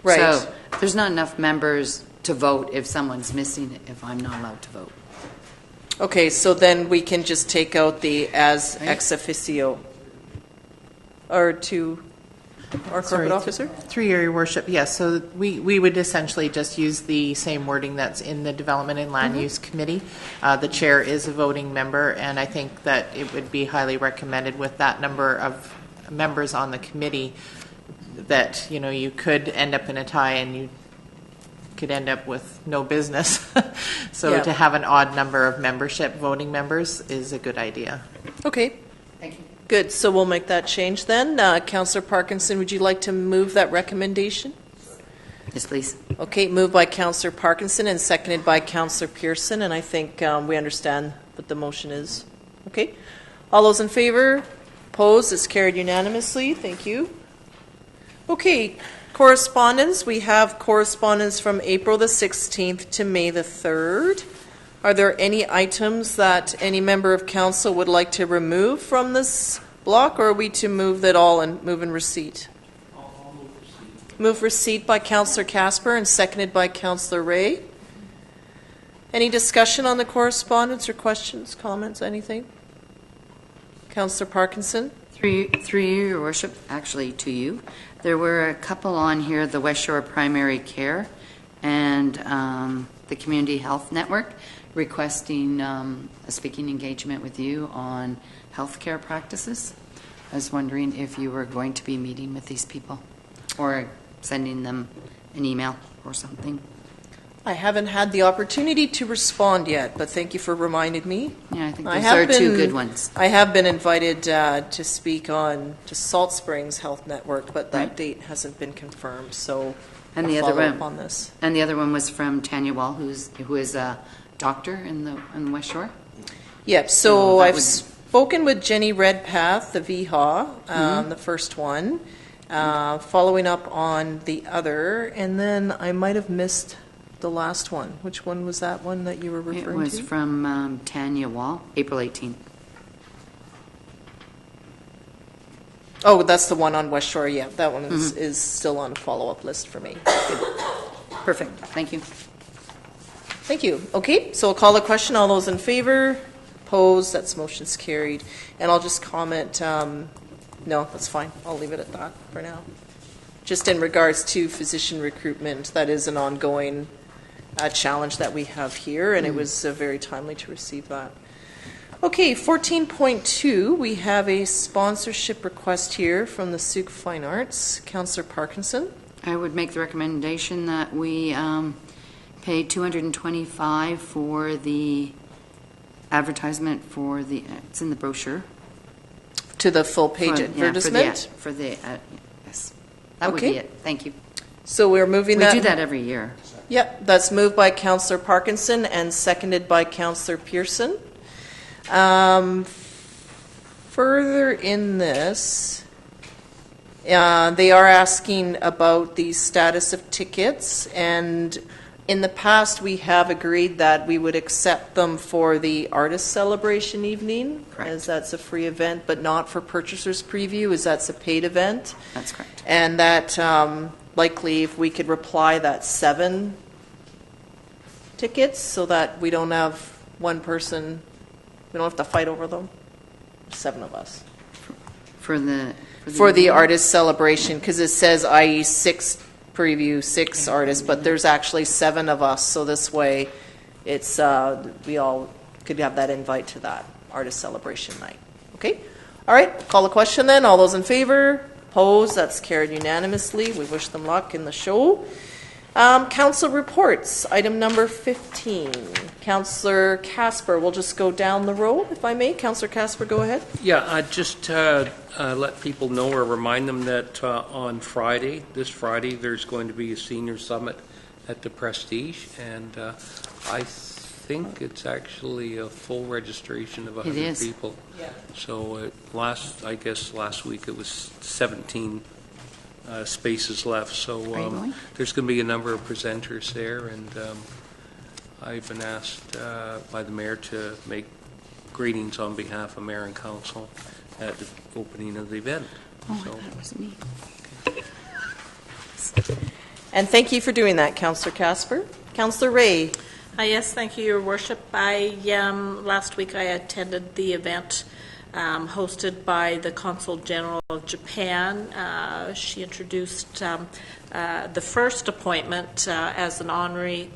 Right. So there's not enough members to vote if someone's missing, if I'm not allowed to vote. Okay, so then we can just take out the as ex officio. Or to our corporate officer? Through your worship, yes. So we would essentially just use the same wording that's in the Development and Land Use Committee. The chair is a voting member, and I think that it would be highly recommended with that number of members on the committee that, you know, you could end up in a tie and you could end up with no business. So Yeah. to have an odd number of voting members is a good idea. Okay. Thank you. Good, so we'll make that change then. Councillor Parkinson, would you like to move that recommendation? Yes, please. Okay, moved by Councillor Parkinson and seconded by Councillor Pearson, and I think we understand what the motion is. Okay, all those in favor? Opposed? It's carried unanimously. Thank you. Okay, correspondence. We have correspondence from April the 16th to May the 3rd. Are there any items that any member of council would like to remove from this block, or are we to move that all and move in receipt? I'll move receipt. Move receipt by Councillor Casper and seconded by Councillor Ray. Any discussion on the correspondence or questions, comments, anything? Councillor Parkinson? Through you, Your Worship, actually to you. There were a couple on here, the West Shore Primary Care and the Community Health Network, requesting a speaking engagement with you on healthcare practices. I was wondering if you were going to be meeting with these people or sending them an email or something. I haven't had the opportunity to respond yet, but thank you for reminding me. Yeah, I think those are two good ones. I have been invited to speak on Salt Springs Health Network, but that date hasn't been confirmed, so and I'll the other follow one up on this. And the other one was from Tanya Wall, who is a doctor in the West Shore. Yep. So I've spoken with Jenny Redpath, the VHA, the first one, following up on the other, and then I might have missed the last one. Which one was that one that you were referring to? It was from Tanya Wall, April 18th. Oh, that's the one on West Shore. Yeah, that one is still on a follow-up list for me. Perfect. Thank you. Thank you. Okay, so I'll call the question. All those in favor? Opposed? That's motion's carried. And I'll just comment, no, that's fine. I'll leave it at that for now. Just in regards to physician recruitment, that is an ongoing challenge that we have here, and it was very timely to receive that. Okay, 14.2, we have a sponsorship request here from the Sooke Fine Arts. Councillor Parkinson. I would make the recommendation that we pay $225 for the advertisement for the, it's in the brochure. To the full page advertisement? Yes. That would be it. Thank you. So we're moving that. We do that every year. Yep, that's moved by Councillor Parkinson and seconded by Councillor Pearson. Further in this, they are asking about the status of tickets, and in the past we have agreed that we would accept them for the artist celebration evening, correct, as that's a free event, but not for purchasers preview, as that's a paid event. That's correct. And that likely if we could reply that 7 tickets so that we don't have one person, we don't have to fight over them. 7 of us. For the artist celebration, because it says i.e. 6 preview, 6 artists, but there's actually 7 of us, so this way it's we all could have that invite to that artist celebration night. Okay? All right, call the question then. All those in favor? Opposed? That's carried unanimously. We wish them luck in the show. Council reports, item number 15. Councillor Casper, we'll just go down the road, if I may. Councillor Casper, go ahead. Yeah, just let people know or remind them that on Friday, this Friday, there's going to be a senior summit at the Prestige, and I think it's actually a full registration of 100 people. Yeah. So last week it was 17 spaces left, so there's going to be a number of presenters there, and I've been asked by the mayor to make greetings on behalf of mayor and council at the opening of the event. Oh, so. That was me. And thank you for doing that, Councillor Casper. Councillor Ray. Yes, thank you, Your Worship. Last week I attended the event hosted by the Consul General of Japan. She introduced the first appointment as an honorary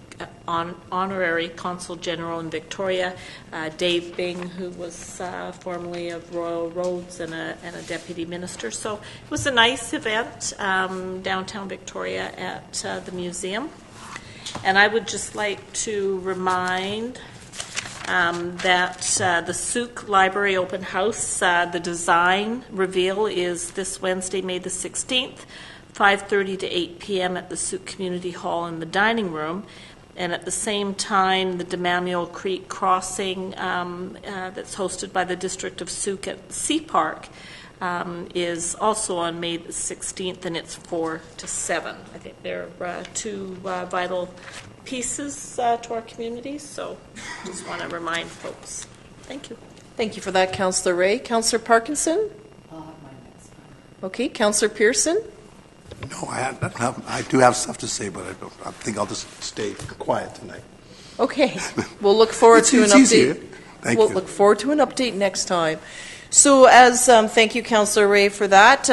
Consul General in Victoria, Dave Bing, who was formerly of Royal Roads and a Deputy Minister. So it was a nice event downtown Victoria at the museum. And I would just like to remind that the Sooke Library Open House, the design reveal is this Wednesday, May the 16th, 5:30 to 8 p.m. at the Sooke Community Hall in the dining room. And at the same time, the Demamuel Creek Crossing that's hosted by the District of Sooke at Sea Park is also on May the 16th, and it's 4 to 7. I think they're 2 vital pieces to our community, so just want to remind folks. Thank you. Thank you for that, Councillor Ray. Councillor Parkinson? I'll have mine next time. Okay, Councillor Pearson? No, I do have stuff to say, but I think I'll just stay quiet tonight. Okay. We'll look forward to an update. Easier. Thank you. We'll look forward to an update next time. So thank you, Councillor Ray, for that.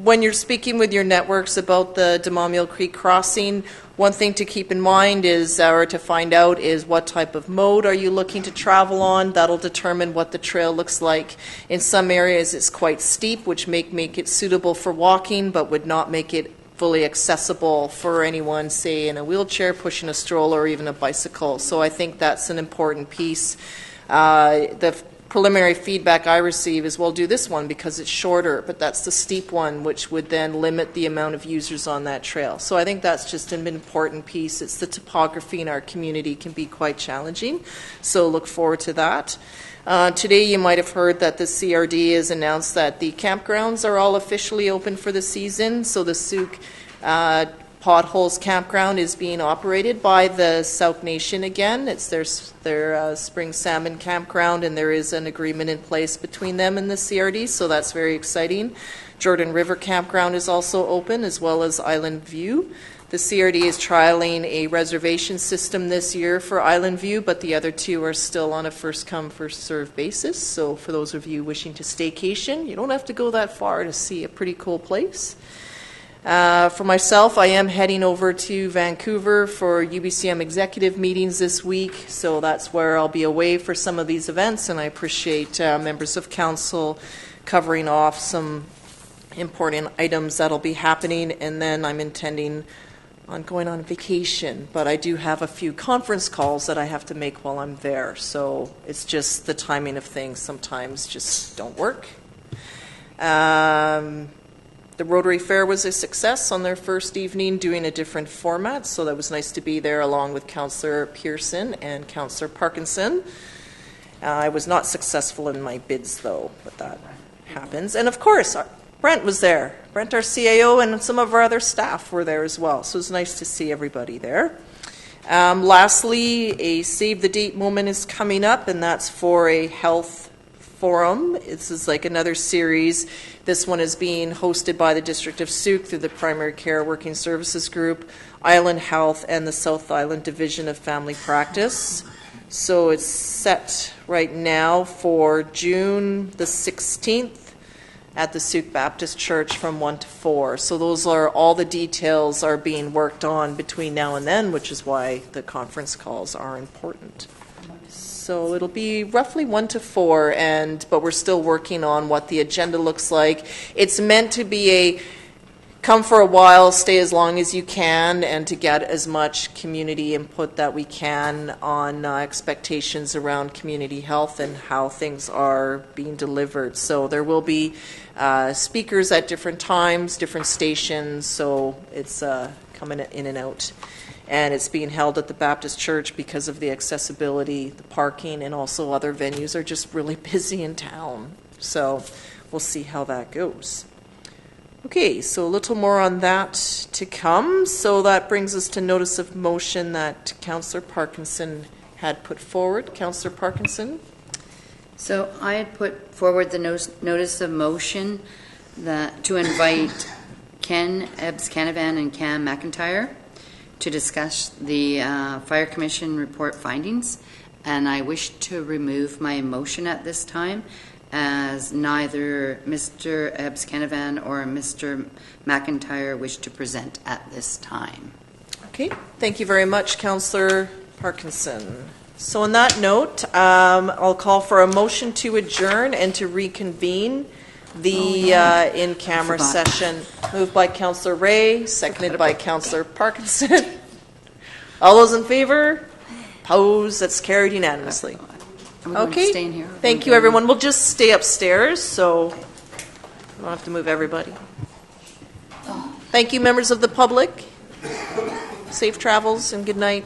When you're speaking with your networks about the Demamuel Creek Crossing, one thing to keep in mind is, or to find out, is what type of mode are you looking to travel on. That'll determine what the trail looks like. In some areas it's quite steep, which make it suitable for walking, but would not make it fully accessible for anyone, say, in a wheelchair, pushing a stroller, or even a bicycle. So I think that's an important piece. The preliminary feedback I receive is, well, do this one because it's shorter, but that's the steep one, which would then limit the amount of users on that trail. So I think that's just an important piece. It's the topography in our community can be quite challenging, so look forward to that. Today you might have heard that the CRD has announced that the campgrounds are all officially open for the season, so the Sooke Potholes Campground is being operated by the Sauk Nation again. It's their spring salmon campground, and there is an agreement in place between them and the CRD, so that's very exciting. Jordan River Campground is also open, as well as Island View. The CRD is trialing a reservation system this year for Island View, but the other two are still on a first-come, first-served basis. So for those of you wishing to staycation, you don't have to go that far to see a pretty cool place. For myself, I am heading over to Vancouver for UBCM executive meetings this week, so that's where I'll be away for some of these events, and I appreciate members of council covering off some important items that'll be happening, and then I'm intending on going on vacation, but I do have a few conference calls that I have to make while I'm there, so it's just the timing of things sometimes just don't work. The Rotary Fair was a success on their first evening, doing a different format, so that was nice to be there along with Councillor Pearson and Councillor Parkinson. I was not successful in my bids, though, but that happens. And of course, Brent was there. Brent, our CAO, and some of our other staff were there as well, so it was nice to see everybody there. Lastly, a Save the Date moment is coming up, and that's for a health forum. This is like another series. This one is being hosted by the District of Sooke through the Primary Care Working Services Group, Island Health, and the South Island Division of Family Practice. So it's set right now for June the 16th at the Sooke Baptist Church from 1 to 4. So those are all the details are being worked on between now and then, which is why the conference calls are important. So it'll be roughly 1 to 4, but we're still working on what the agenda looks like. It's meant to be a come for a while, stay as long as you can, and to get as much community input that we can on expectations around community health and how things are being delivered. So there will be speakers at different times, different stations, so it's coming in and out. And it's being held at the Baptist Church because of the accessibility, the parking, and also other venues are just really busy in town. So we'll see how that goes. Okay, so a little more on that to come. So that brings us to notice of motion that Councillor Parkinson had put forward. Councillor Parkinson. So I had put forward the notice of motion that to invite Ken Ebbs-Canavan and Cam McIntyre to discuss the Fire Commission report findings, and I wish to remove my motion at this time, as neither Mr. Ebbs-Canavan or Mr. McIntyre wish to present at this time. Okay, thank you very much, Councillor Parkinson. So on that note, I'll call for a motion to adjourn and to reconvene the in-camera session. Moved by Councillor Ray, seconded by Councillor Parkinson. All those in favor? Opposed? That's carried unanimously. Okay. Thank you, everyone. We'll just stay upstairs, so we don't have to move everybody. Thank you, members of the public. Safe travels and good night.